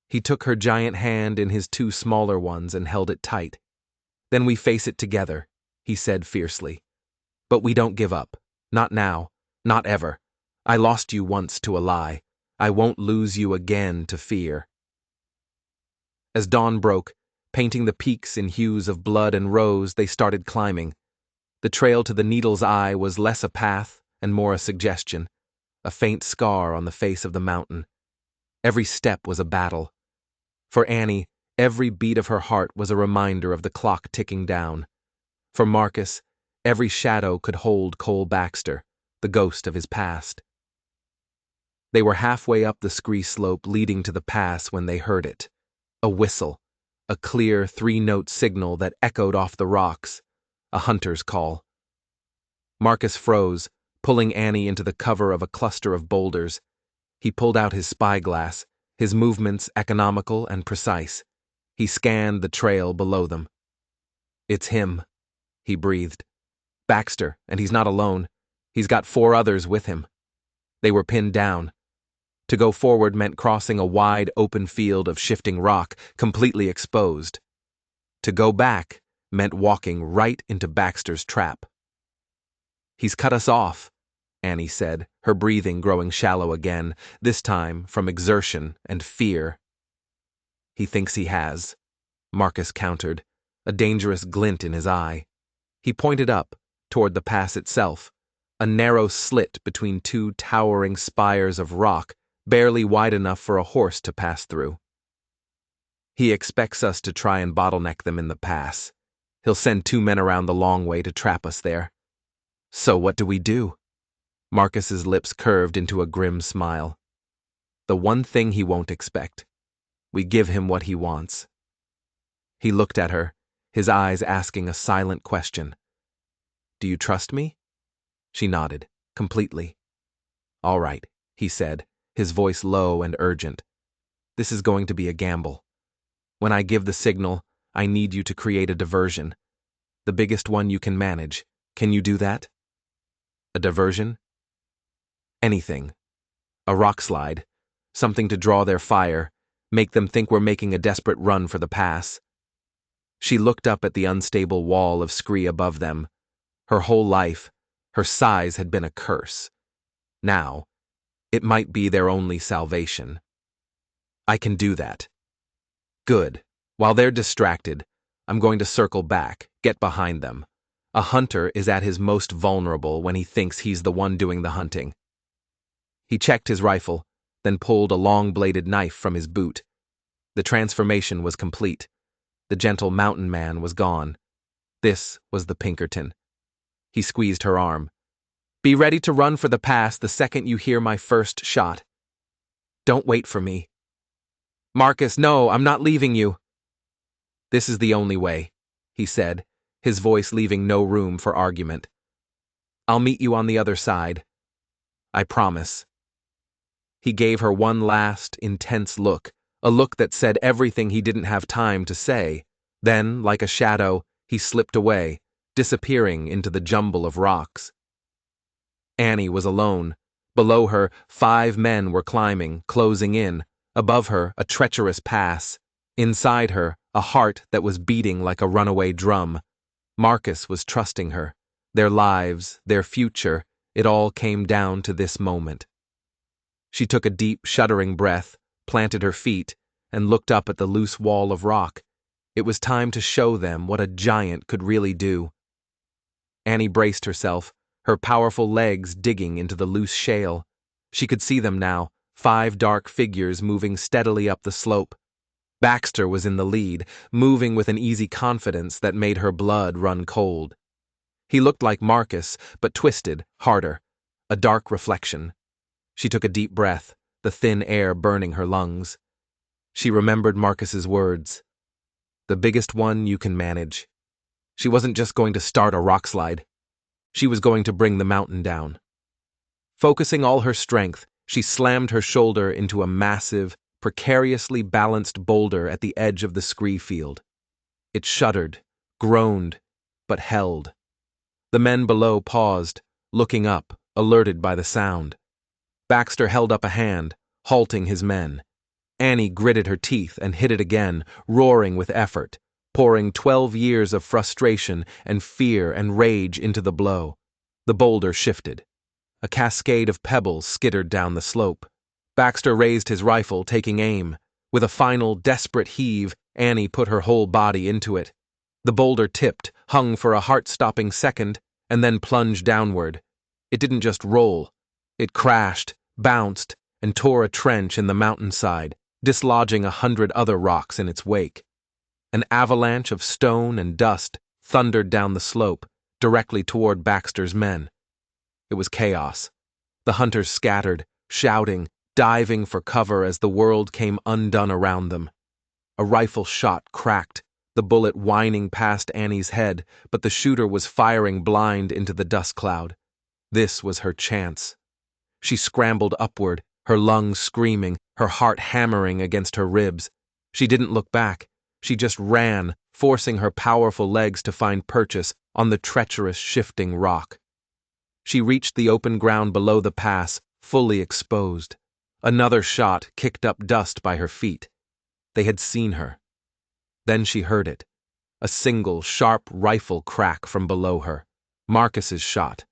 He took her giant hand in his 2 smaller ones and held it tight. Then we face it together, he said fiercely. But we don't give up. Not now. Not ever. I lost you once to a lie. I won't lose you again to fear. As dawn broke, painting the peaks in hues of blood and rose, they started climbing. The trail to the Needle's Eye was less a path and more a suggestion, a faint scar on the face of the mountain. Every step was a battle. For Annie, every beat of her heart was a reminder of the clock ticking down. For Marcus, every shadow could hold Cole Baxter, the ghost of his past. They were halfway up the scree slope leading to the pass when they heard it. A whistle, a clear 3-note signal that echoed off the rocks, a hunter's call. Marcus froze, pulling Annie into the cover of a cluster of boulders. He pulled out his spyglass, his movements economical and precise. He scanned the trail below them. It's him, he breathed. Baxter, and he's not alone. He's got 4 others with him. They were pinned down. To go forward meant crossing a wide, open field of shifting rock, completely exposed. To go back meant walking right into Baxter's trap. He's cut us off, Annie said, her breathing growing shallow again, this time from exertion and fear. He thinks he has, Marcus countered, a dangerous glint in his eye. He pointed up, toward the pass itself, a narrow slit between 2 towering spires of rock, barely wide enough for a horse to pass through. He expects us to try and bottleneck them in the pass. He'll send 2 men around the long way to trap us there. So what do we do? Marcus's lips curved into a grim smile. The one thing he won't expect. We give him what he wants. He looked at her, his eyes asking a silent question. Do you trust me? She nodded, completely. All right, he said, his voice low and urgent. This is going to be a gamble. When I give the signal, I need you to create a diversion. The biggest one you can manage. Can you do that? A diversion? Anything. A rock slide. Something to draw their fire, make them think we're making a desperate run for the pass. She looked up at the unstable wall of scree above them. Her whole life, her size had been a curse. Now, it might be their only salvation. I can do that. Good. While they're distracted, I'm going to circle back, get behind them. A hunter is at his most vulnerable when he thinks he's the one doing the hunting. He checked his rifle, then pulled a long-bladed knife from his boot. The transformation was complete. The gentle mountain man was gone. This was the Pinkerton. He squeezed her arm. Be ready to run for the pass the second you hear my first shot. Don't wait for me. Marcus, no, I'm not leaving you. This is the only way, he said, his voice leaving no room for argument. I'll meet you on the other side. I promise. He gave her one last, intense look, a look that said everything he didn't have time to say. Then, like a shadow, he slipped away, disappearing into the jumble of rocks. Annie was alone. Below her, 5 men were climbing, closing in. Above her, a treacherous pass. Inside her, a heart that was beating like a runaway drum. Marcus was trusting her. Their lives, their future, it all came down to this moment. She took a deep, shuddering breath, planted her feet, and looked up at the loose wall of rock. It was time to show them what a giant could really do. Annie braced herself, her powerful legs digging into the loose shale. She could see them now, 5 dark figures moving steadily up the slope. Baxter was in the lead, moving with an easy confidence that made her blood run cold. He looked like Marcus, but twisted, harder, a dark reflection. She took a deep breath, the thin air burning her lungs. She remembered Marcus's words. The biggest one you can manage. She wasn't just going to start a rock slide. She was going to bring the mountain down. Focusing all her strength, she slammed her shoulder into a massive, precariously balanced boulder at the edge of the scree field. It shuddered, groaned, but held. The men below paused, looking up, alerted by the sound. Baxter held up a hand, halting his men. Annie gritted her teeth and hit it again, roaring with effort, pouring 12 years of frustration and fear and rage into the blow. The boulder shifted. A cascade of pebbles skittered down the slope. Baxter raised his rifle, taking aim. With a final, desperate heave, Annie put her whole body into it. The boulder tipped, hung for a heart-stopping second, and then plunged downward. It didn't just roll. It crashed, bounced, and tore a trench in the mountainside, dislodging 100 other rocks in its wake. An avalanche of stone and dust thundered down the slope, directly toward Baxter's men. It was chaos. The hunters scattered, shouting, diving for cover as the world came undone around them. A rifle shot cracked, the bullet whining past Annie's head, but the shooter was firing blind into the dust cloud. This was her chance. She scrambled upward, her lungs screaming, her heart hammering against her ribs. She didn't look back. She just ran, forcing her powerful legs to find purchase on the treacherous, shifting rock. She reached the open ground below the pass, fully exposed. Another shot kicked up dust by her feet. They had seen her. Then she heard it. A single, sharp rifle crack from below her. Marcus's shot.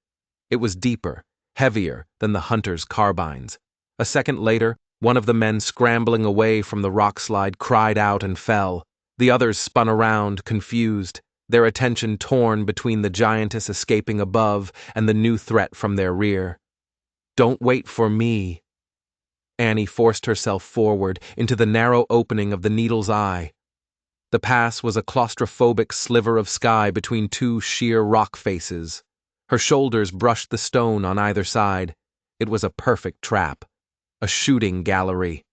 It was deeper, heavier than the hunter's carbines. A second later, one of the men scrambling away from the rock slide cried out and fell. The others spun around, confused, their attention torn between the giantess escaping above and the new threat from their rear. Don't wait for me. Annie forced herself forward into the narrow opening of the needle's eye. The pass was a claustrophobic sliver of sky between 2 sheer rock faces. Her shoulders brushed the stone on either side. It was a perfect trap. A shooting gallery.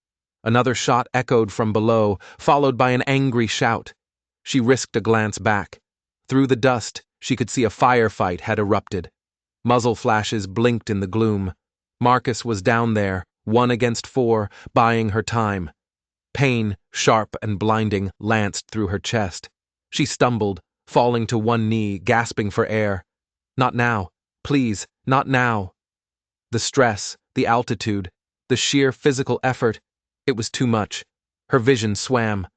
Another shot echoed from below, followed by an angry shout. She risked a glance back. Through the dust, she could see a firefight had erupted. Muzzle flashes blinked in the gloom. Marcus was down there, 1 against 4, buying her time. Pain, sharp and blinding, lanced through her chest. She stumbled, falling to one knee, gasping for air. Not now. Please, not now. The stress, the altitude, the sheer physical effort, it was too much. Her vision swam.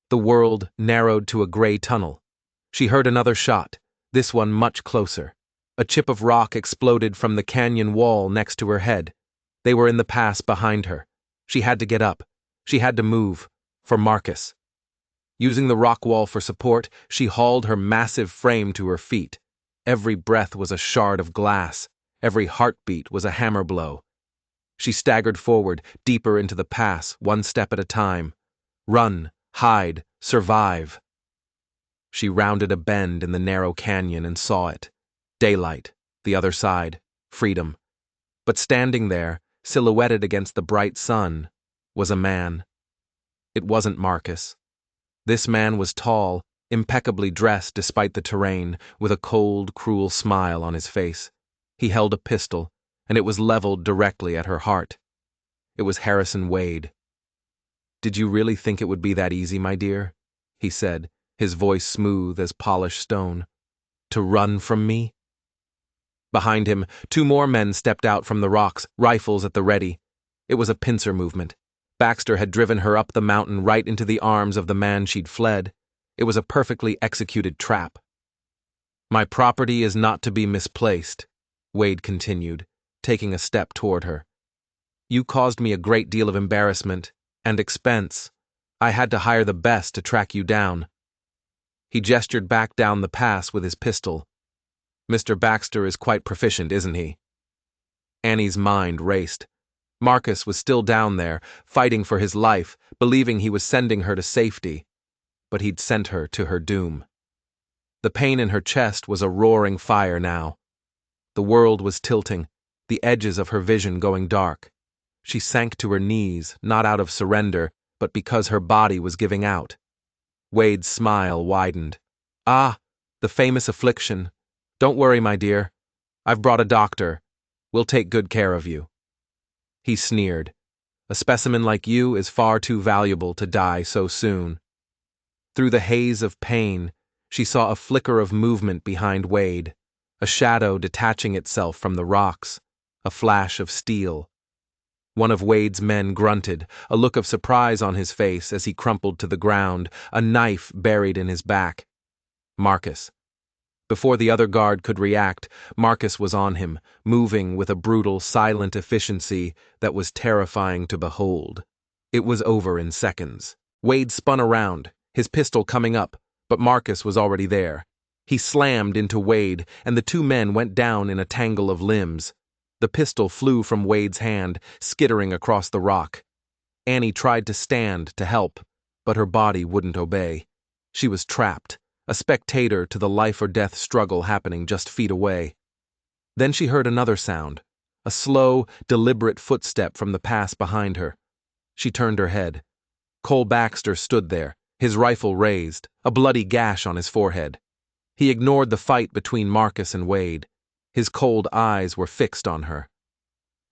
The world narrowed to a gray tunnel. She heard another shot, this one much closer. A chip of rock exploded from the canyon wall next to her head. They were in the pass behind her. She had to get up. She had to move. For Marcus. Using the rock wall for support, she hauled her massive frame to her feet. Every breath was a shard of glass. Every heartbeat was a hammer blow. She staggered forward, deeper into the pass, 1 step at a time. Run, hide, survive. She rounded a bend in the narrow canyon and saw it. Daylight, the other side, freedom. But standing there, silhouetted against the bright sun, was a man. It wasn't Marcus. This man was tall, impeccably dressed despite the terrain, with a cold, cruel smile on his face. He held a pistol, and it was leveled directly at her heart. It was Harrison Wade. "Did you really think it would be that easy, my dear?" he said, his voice smooth as polished stone. "To run from me?" Behind him, two more men stepped out from the rocks, rifles at the ready. It was a pincer movement. Baxter had driven her up the mountain right into the arms of the man she'd fled. It was a perfectly executed trap. "My property is not to be misplaced," Wade continued, taking a step toward her. "You caused me a great deal of embarrassment and expense. I had to hire the best to track you down." He gestured back down the pass with his pistol. "Mr. Baxter is quite proficient, isn't he?" Annie's mind raced. Marcus was still down there, fighting for his life, believing he was sending her to safety. But he'd sent her to her doom. The pain in her chest was a roaring fire now. The world was tilting, the edges of her vision going dark. She sank to her knees, not out of surrender, but because her body was giving out. Wade's smile widened. "Ah, the famous affliction. Don't worry, my dear. I've brought a doctor. We'll take good care of you." He sneered. "A specimen like you is far too valuable to die so soon." Through the haze of pain, she saw a flicker of movement behind Wade, a shadow detaching itself from the rocks, a flash of steel. One of Wade's men grunted, a look of surprise on his face as he crumpled to the ground, a knife buried in his back. Marcus. Before the other guard could react, Marcus was on him, moving with a brutal, silent efficiency that was terrifying to behold. It was over in seconds. Wade spun around, his pistol coming up, but Marcus was already there. He slammed into Wade, and the two men went down in a tangle of limbs. The pistol flew from Wade's hand, skittering across the rock. Annie tried to stand to help, but her body wouldn't obey. She was trapped, a spectator to the life-or-death struggle happening just feet away. Then she heard another sound, a slow, deliberate footstep from the pass behind her. She turned her head. Cole Baxter stood there, his rifle raised, a bloody gash on his forehead. He ignored the fight between Marcus and Wade. His cold eyes were fixed on her.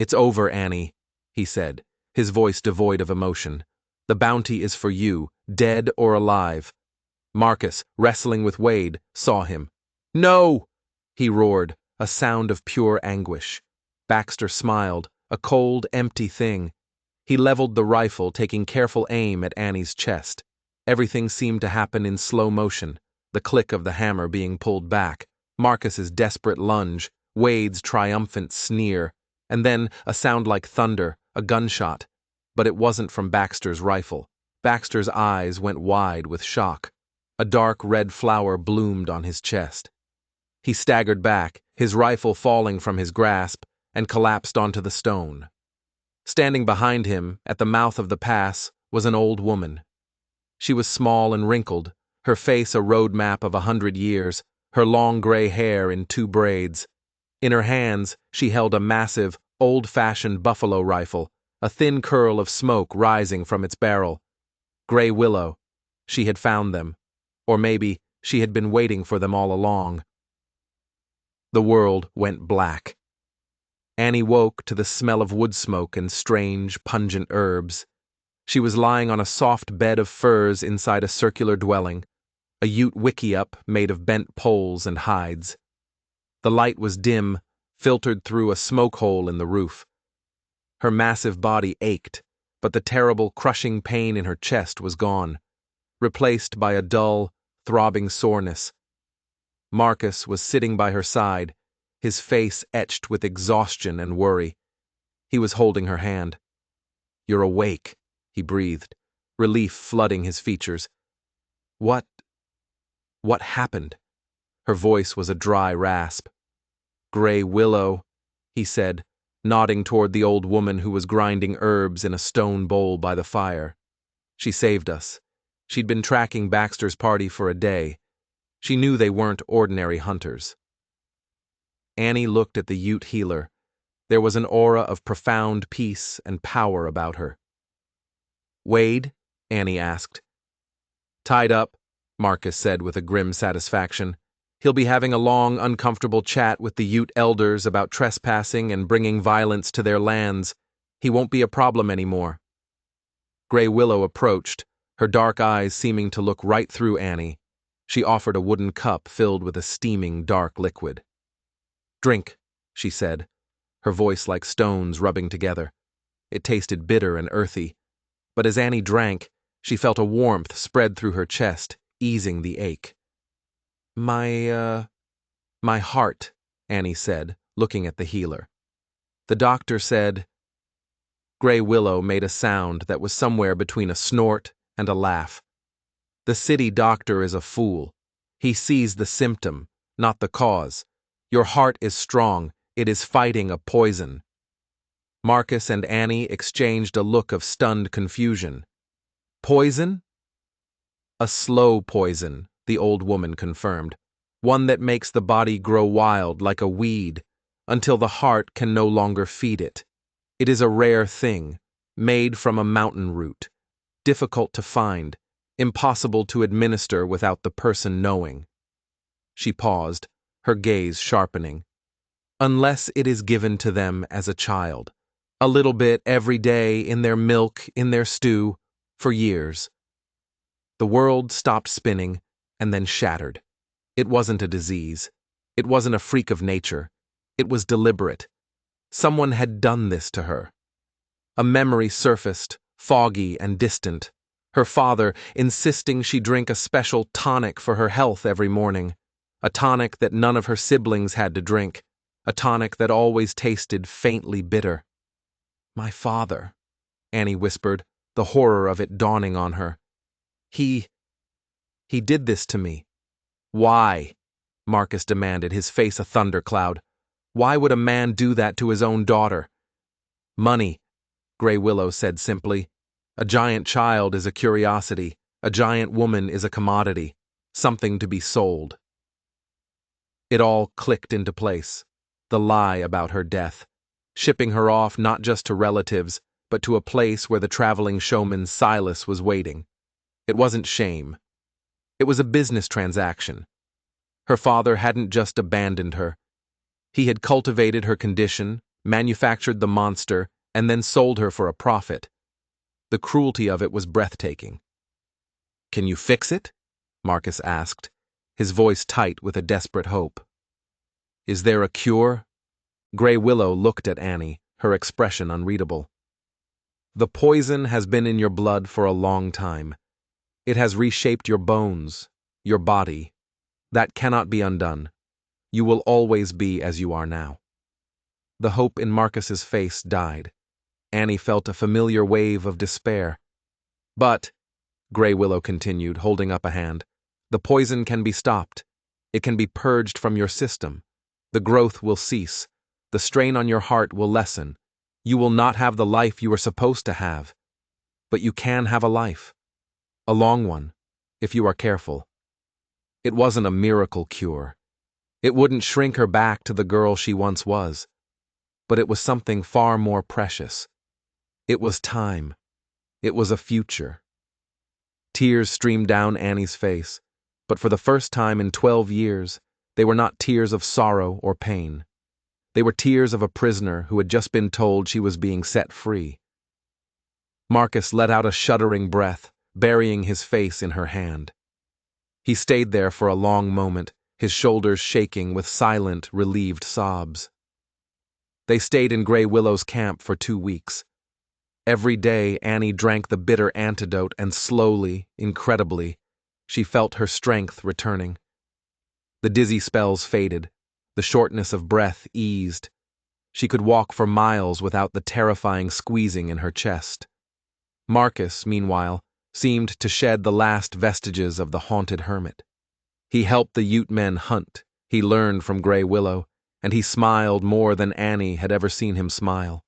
"It's over, Annie," he said, his voice devoid of emotion. "The bounty is for you, dead or alive." Marcus, wrestling with Wade, saw him. "No!" he roared, a sound of pure anguish. Baxter smiled, a cold, empty thing. He leveled the rifle, taking careful aim at Annie's chest. Everything seemed to happen in slow motion, the click of the hammer being pulled back, Marcus's desperate lunge, Wade's triumphant sneer, and then a sound like thunder, a gunshot. But it wasn't from Baxter's rifle. Baxter's eyes went wide with shock. A dark red flower bloomed on his chest. He staggered back, his rifle falling from his grasp, and collapsed onto the stone. Standing behind him, at the mouth of the pass, was an old woman. She was small and wrinkled, her face a road map of 100 years, her long gray hair in 2 braids. In her hands, she held a massive, old-fashioned buffalo rifle, a thin curl of smoke rising from its barrel. Gray willow. She had found them. Or maybe she had been waiting for them all along. The world went black. Annie woke to the smell of wood smoke and strange, pungent herbs. She was lying on a soft bed of furs inside a circular dwelling, a ute wickiup made of bent poles and hides. The light was dim, filtered through a smoke hole in the roof. Her massive body ached, but the terrible, crushing pain in her chest was gone, replaced by a dull, throbbing soreness. Marcus was sitting by her side, his face etched with exhaustion and worry. He was holding her hand. "You're awake," he breathed, relief flooding his features. What happened?" Her voice was a dry rasp. "Gray willow," he said, nodding toward the old woman who was grinding herbs in a stone bowl by the fire. She saved us. She'd been tracking Baxter's party for a day. She knew they weren't ordinary hunters. Annie looked at the Ute healer. There was an aura of profound peace and power about her. "Wade?" Annie asked. "Tied up," Marcus said with a grim satisfaction. "He'll be having a long, uncomfortable chat with the Ute elders about trespassing and bringing violence to their lands. He won't be a problem anymore." Grey Willow approached, her dark eyes seeming to look right through Annie. She offered a wooden cup filled with a steaming, dark liquid. "Drink," she said, her voice like stones rubbing together. It tasted bitter and earthy, but as Annie drank, she felt a warmth spread through her chest, easing the ache. My heart," Annie said, looking at the healer. "The doctor said—" Grey Willow made a sound that was somewhere between a snort and a laugh. "The city doctor is a fool. He sees the symptom, not the cause. Your heart is strong. It is fighting a poison." Marcus and Annie exchanged a look of stunned confusion. "Poison?" "A slow poison," the old woman confirmed. "One that makes the body grow wild like a weed, until the heart can no longer feed it. It is a rare thing, made from a mountain root, difficult to find, impossible to administer without the person knowing." She paused, her gaze sharpening. "Unless it is given to them as a child. A little bit every day in their milk, in their stew, for years." The world stopped spinning and then shattered. It wasn't a disease. It wasn't a freak of nature. It was deliberate. Someone had done this to her. A memory surfaced, foggy and distant. Her father insisting she drink a special tonic for her health every morning. A tonic that none of her siblings had to drink. A tonic that always tasted faintly bitter. "My father," Annie whispered, the horror of it dawning on her. He did this to me." "Why?" Marcus demanded, his face a thundercloud. "Why would a man do that to his own daughter?" "Money," Grey Willow said simply. "A giant child is a curiosity. A giant woman is a commodity. Something to be sold." It all clicked into place. The lie about her death. Shipping her off not just to relatives, but to a place where the traveling showman Silas was waiting. It wasn't shame. It was a business transaction. Her father hadn't just abandoned her. He had cultivated her condition, manufactured the monster, and then sold her for a profit. The cruelty of it was breathtaking. "Can you fix it?" Marcus asked, his voice tight with a desperate hope. "Is there a cure?" Grey Willow looked at Annie, her expression unreadable. "The poison has been in your blood for a long time. It has reshaped your bones, your body. That cannot be undone. You will always be as you are now." The hope in Marcus's face died. Annie felt a familiar wave of despair. "But," Grey Willow continued, holding up a hand, "the poison can be stopped. It can be purged from your system. The growth will cease. The strain on your heart will lessen. You will not have the life you are supposed to have. But you can have a life. A long one, if you are careful." It wasn't a miracle cure. It wouldn't shrink her back to the girl she once was. But it was something far more precious. It was time. It was a future. Tears streamed down Annie's face, but for the first time in 12 years, they were not tears of sorrow or pain. They were tears of a prisoner who had just been told she was being set free. Marcus let out a shuddering breath, burying his face in her hand. He stayed there for a long moment, his shoulders shaking with silent, relieved sobs. They stayed in Grey Willow's camp for 2 weeks. Every day Annie drank the bitter antidote, and slowly, incredibly, she felt her strength returning. The dizzy spells faded. The shortness of breath eased. She could walk for miles without the terrifying squeezing in her chest. Marcus, meanwhile, seemed to shed the last vestiges of the haunted hermit. He helped the Ute men hunt, he learned from Grey Willow, and he smiled more than Annie had ever seen him smile.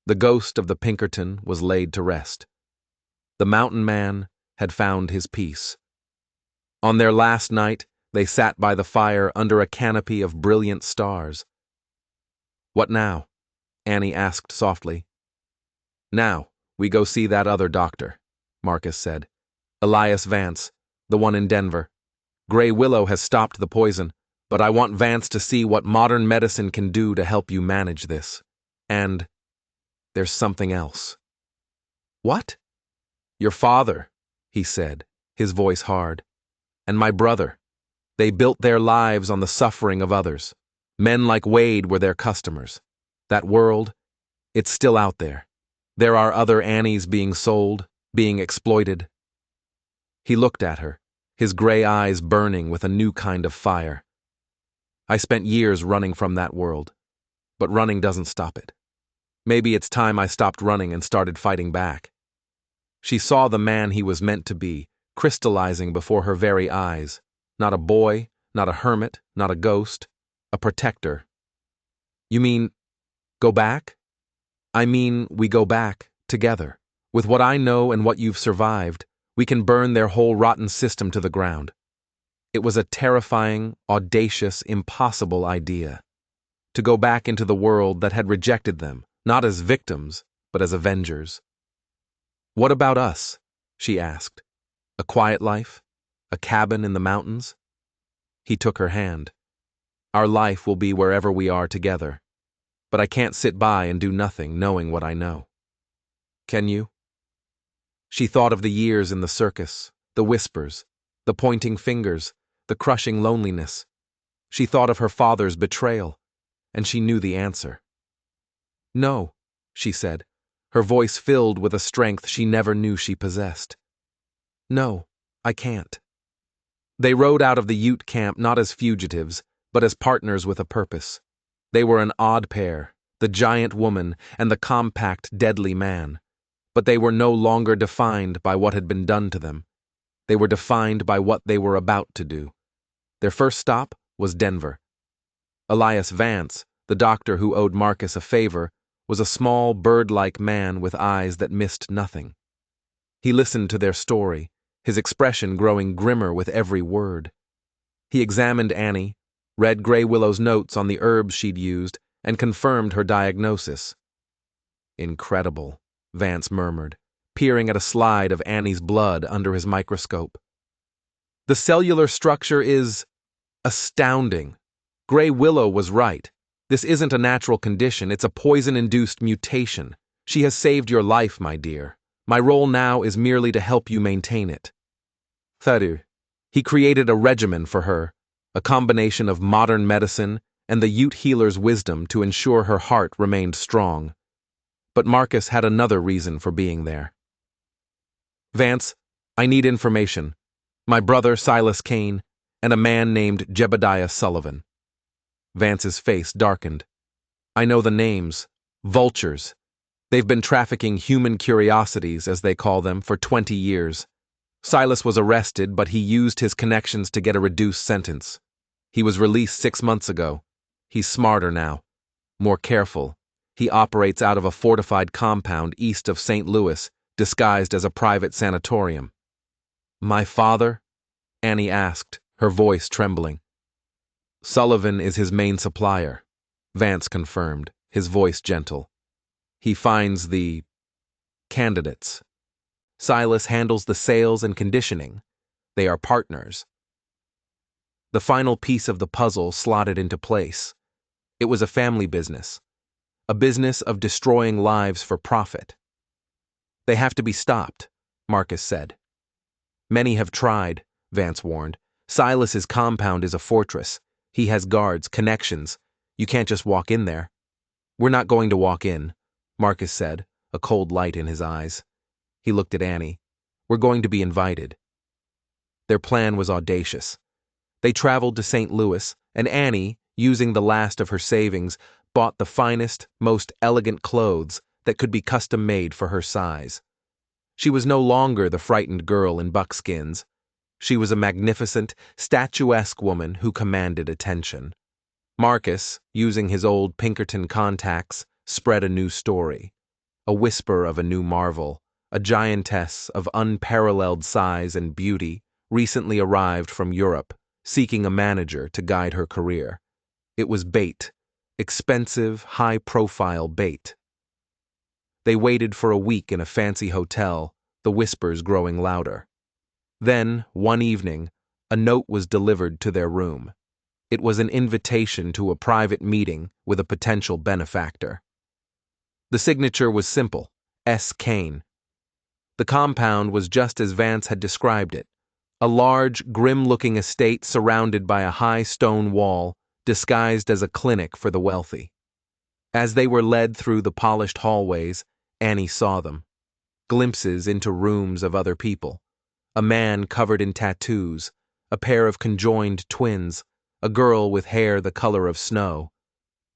The ghost of the Pinkerton was laid to rest. The mountain man had found his peace. On their last night, they sat by the fire under a canopy of brilliant stars. "What now?" Annie asked softly. "Now, we go see that other doctor," Marcus said. "Elias Vance, the one in Denver. Gray Willow has stopped the poison, but I want Vance to see what modern medicine can do to help you manage this. And there's something else." "What?" "Your father," he said, his voice hard, "and my brother. They built their lives on the suffering of others. Men like Wade were their customers. That world, it's still out there. There are other Annies being sold, being exploited." He looked at her, his gray eyes burning with a new kind of fire. "I spent years running from that world, but running doesn't stop it. Maybe it's time I stopped running and started fighting back." She saw the man he was meant to be, crystallizing before her very eyes. Not a boy, not a hermit, not a ghost, a protector. "You mean, go back?" "I mean, we go back, together. With what I know and what you've survived, we can burn their whole rotten system to the ground." It was a terrifying, audacious, impossible idea. To go back into the world that had rejected them, not as victims, but as avengers. "What about us?" she asked. "A quiet life? A cabin in the mountains?" He took her hand. "Our life will be wherever we are together. But I can't sit by and do nothing, knowing what I know." "Can you?" She thought of the years in the circus, the whispers, the pointing fingers, the crushing loneliness. She thought of her father's betrayal, and she knew the answer. "No," she said, her voice filled with a strength she never knew she possessed. "No, I can't." They rode out of the Ute camp not as fugitives, but as partners with a purpose. They were an odd pair, the giant woman and the compact, deadly man. But they were no longer defined by what had been done to them. They were defined by what they were about to do. Their first stop was Denver. Elias Vance, the doctor who owed Marcus a favor, was a small, bird-like man with eyes that missed nothing. He listened to their story, his expression growing grimmer with every word. He examined Annie, read Gray Willow's notes on the herbs she'd used, and confirmed her diagnosis. "Incredible," Vance murmured, peering at a slide of Annie's blood under his microscope. "The cellular structure is astounding. Gray Willow was right. This isn't a natural condition, it's a poison-induced mutation. She has saved your life, my dear. My role now is merely to help you maintain it." Thadu. He created a regimen for her, a combination of modern medicine and the Ute healer's wisdom to ensure her heart remained strong. But Marcus had another reason for being there. "Vance, I need information. My brother, Silas Kane, and a man named Jebediah Sullivan." Vance's face darkened. "I know the names. Vultures. They've been trafficking human curiosities, as they call them, for 20 years. Silas was arrested, but he used his connections to get a reduced sentence. He was released 6 months ago. He's smarter now, more careful. He operates out of a fortified compound east of St. Louis, disguised as a private sanatorium." "My father?" Annie asked, her voice trembling. "Sullivan is his main supplier," Vance confirmed, his voice gentle. "He finds the candidates. Silas handles the sales and conditioning. They are partners." The final piece of the puzzle slotted into place. It was a family business. A business of destroying lives for profit. "They have to be stopped," Marcus said. "Many have tried," Vance warned. "Silas's compound is a fortress. He has guards, connections. You can't just walk in there." "We're not going to walk in," Marcus said, a cold light in his eyes. He looked at Annie. "We're going to be invited." Their plan was audacious. They traveled to St. Louis, and Annie, using the last of her savings, bought the finest, most elegant clothes that could be custom-made for her size. She was no longer the frightened girl in buckskins. She was a magnificent, statuesque woman who commanded attention. Marcus, using his old Pinkerton contacts, spread a new story, a whisper of a new marvel, a giantess of unparalleled size and beauty, recently arrived from Europe, seeking a manager to guide her career. It was bait, expensive, high-profile bait. They waited for a week in a fancy hotel, the whispers growing louder. Then, one evening, a note was delivered to their room. It was an invitation to a private meeting with a potential benefactor. The signature was simple, S. Kane. The compound was just as Vance had described it, a large, grim-looking estate surrounded by a high stone wall, disguised as a clinic for the wealthy. As they were led through the polished hallways, Annie saw them. Glimpses into rooms of other people. A man covered in tattoos, a pair of conjoined twins, a girl with hair the color of snow.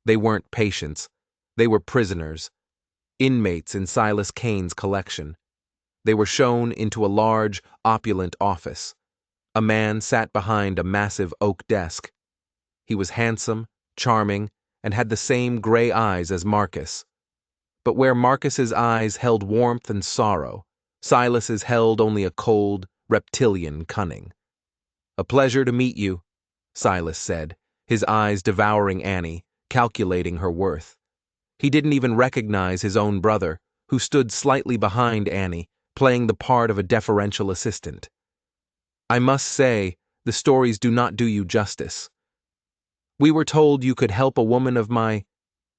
They weren't patients. They were prisoners, inmates in Silas Kane's collection. They were shown into a large, opulent office. A man sat behind a massive oak desk. He was handsome, charming, and had the same gray eyes as Marcus. But where Marcus's eyes held warmth and sorrow, Silas's held only a cold, reptilian cunning. "A pleasure to meet you," Silas said, his eyes devouring Annie, calculating her worth. He didn't even recognize his own brother, who stood slightly behind Annie, playing the part of a deferential assistant. "I must say, the stories do not do you justice. We were told you could help a woman of my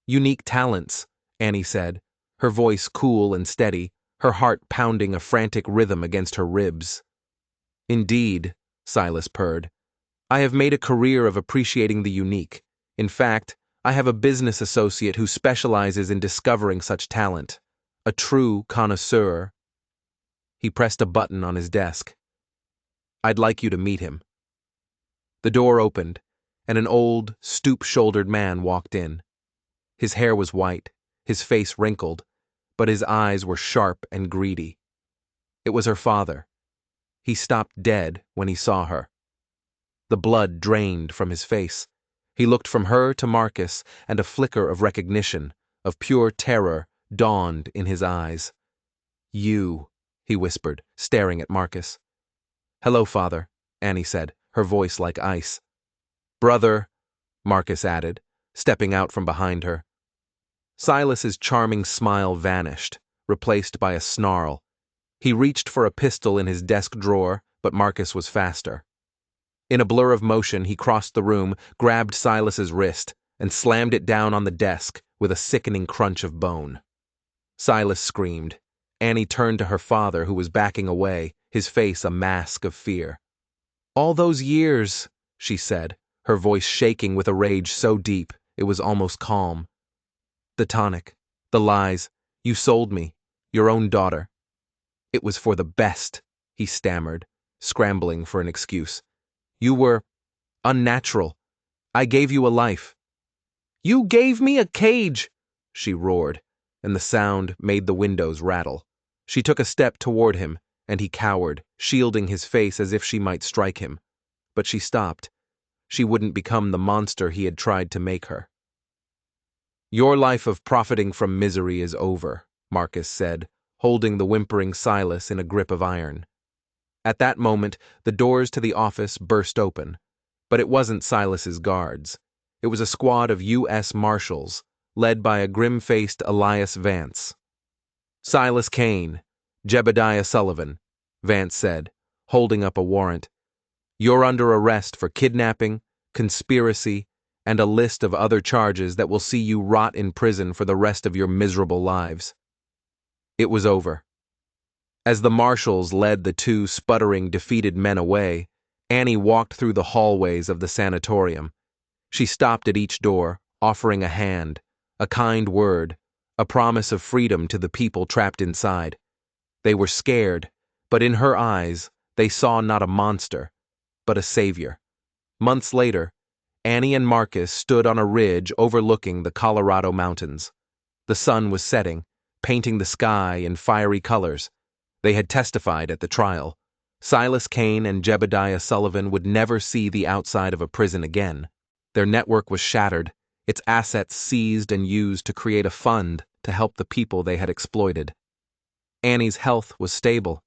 unique talents," Annie said, her voice cool and steady, her heart pounding a frantic rhythm against her ribs. "Indeed," Silas purred. "I have made a career of appreciating the unique. In fact, I have a business associate who specializes in discovering such talent. A true connoisseur." He pressed a button on his desk. "I'd like you to meet him." The door opened, and an old, stoop-shouldered man walked in. His hair was white, his face wrinkled, but his eyes were sharp and greedy. It was her father. He stopped dead when he saw her. The blood drained from his face. He looked from her to Marcus, and a flicker of recognition, of pure terror, dawned in his eyes. "You," he whispered, staring at Marcus. "Hello, father," Annie said, her voice like ice. "Brother," Marcus added, stepping out from behind her. Silas's charming smile vanished, replaced by a snarl. He reached for a pistol in his desk drawer, but Marcus was faster. In a blur of motion, he crossed the room, grabbed Silas's wrist, and slammed it down on the desk with a sickening crunch of bone. Silas screamed. Annie turned to her father, who was backing away, his face a mask of fear. "All those years," she said, her voice shaking with a rage so deep it was almost calm. "The tonic, the lies, you sold me, your own daughter." "It was for the best," he stammered, scrambling for an excuse. "You were unnatural. I gave you a life." "You gave me a cage," she roared, and the sound made the windows rattle. She took a step toward him, and he cowered, shielding his face as if she might strike him. But she stopped. She wouldn't become the monster he had tried to make her. "Your life of profiting from misery is over," Marcus said, holding the whimpering Silas in a grip of iron. At that moment, the doors to the office burst open. But it wasn't Silas's guards. It was a squad of U.S. Marshals, led by a grim-faced Elias Vance. "Silas Kane, Jebediah Sullivan," Vance said, holding up a warrant. "You're under arrest for kidnapping, conspiracy, and a list of other charges that will see you rot in prison for the rest of your miserable lives." It was over. As the marshals led the two sputtering, defeated men away, Annie walked through the hallways of the sanatorium. She stopped at each door, offering a hand, a kind word, a promise of freedom to the people trapped inside. They were scared, but in her eyes, they saw not a monster, but a savior. Months later, Annie and Marcus stood on a ridge overlooking the Colorado mountains. The sun was setting, painting the sky in fiery colors. They had testified at the trial. Silas Kane and Jebediah Sullivan would never see the outside of a prison again. Their network was shattered, its assets seized and used to create a fund to help the people they had exploited. Annie's health was stable.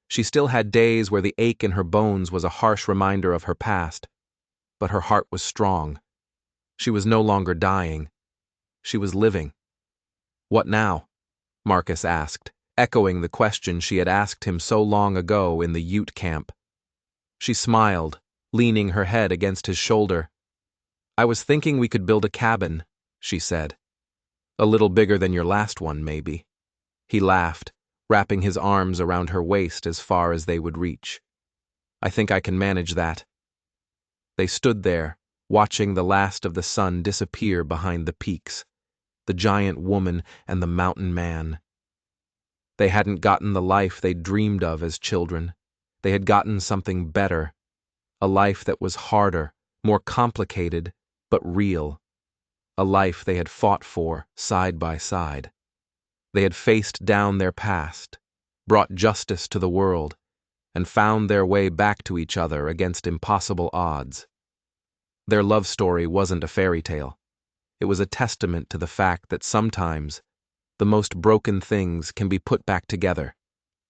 She still had days where the ache in her bones was a harsh reminder of her past, but her heart was strong. She was no longer dying. She was living. "What now?" Marcus asked, echoing the question she had asked him so long ago in the Ute camp. She smiled, leaning her head against his shoulder. "I was thinking we could build a cabin," she said. "A little bigger than your last one, maybe." He laughed, wrapping his arms around her waist as far as they would reach. "I think I can manage that." They stood there, watching the last of the sun disappear behind the peaks, the giant woman and the mountain man. They hadn't gotten the life they dreamed of as children. They had gotten something better, a life that was harder, more complicated, but real, a life they had fought for side by side. They had faced down their past, brought justice to the world, and found their way back to each other against impossible odds. Their love story wasn't a fairy tale. It was a testament to the fact that sometimes the most broken things can be put back together,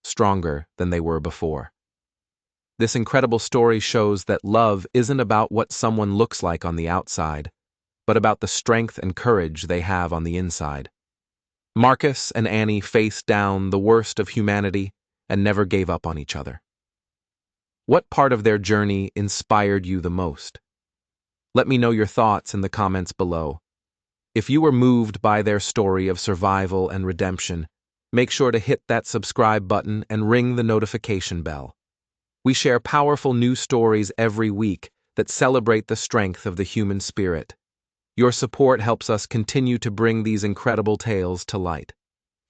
stronger than they were before. This incredible story shows that love isn't about what someone looks like on the outside, but about the strength and courage they have on the inside. Marcus and Annie faced down the worst of humanity and never gave up on each other. What part of their journey inspired you the most? Let me know your thoughts in the comments below. If you were moved by their story of survival and redemption, make sure to hit that subscribe button and ring the notification bell. We share powerful new stories every week that celebrate the strength of the human spirit. Your support helps us continue to bring these incredible tales to light.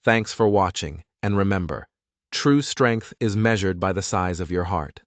Thanks for watching, and remember, true strength is measured by the size of your heart.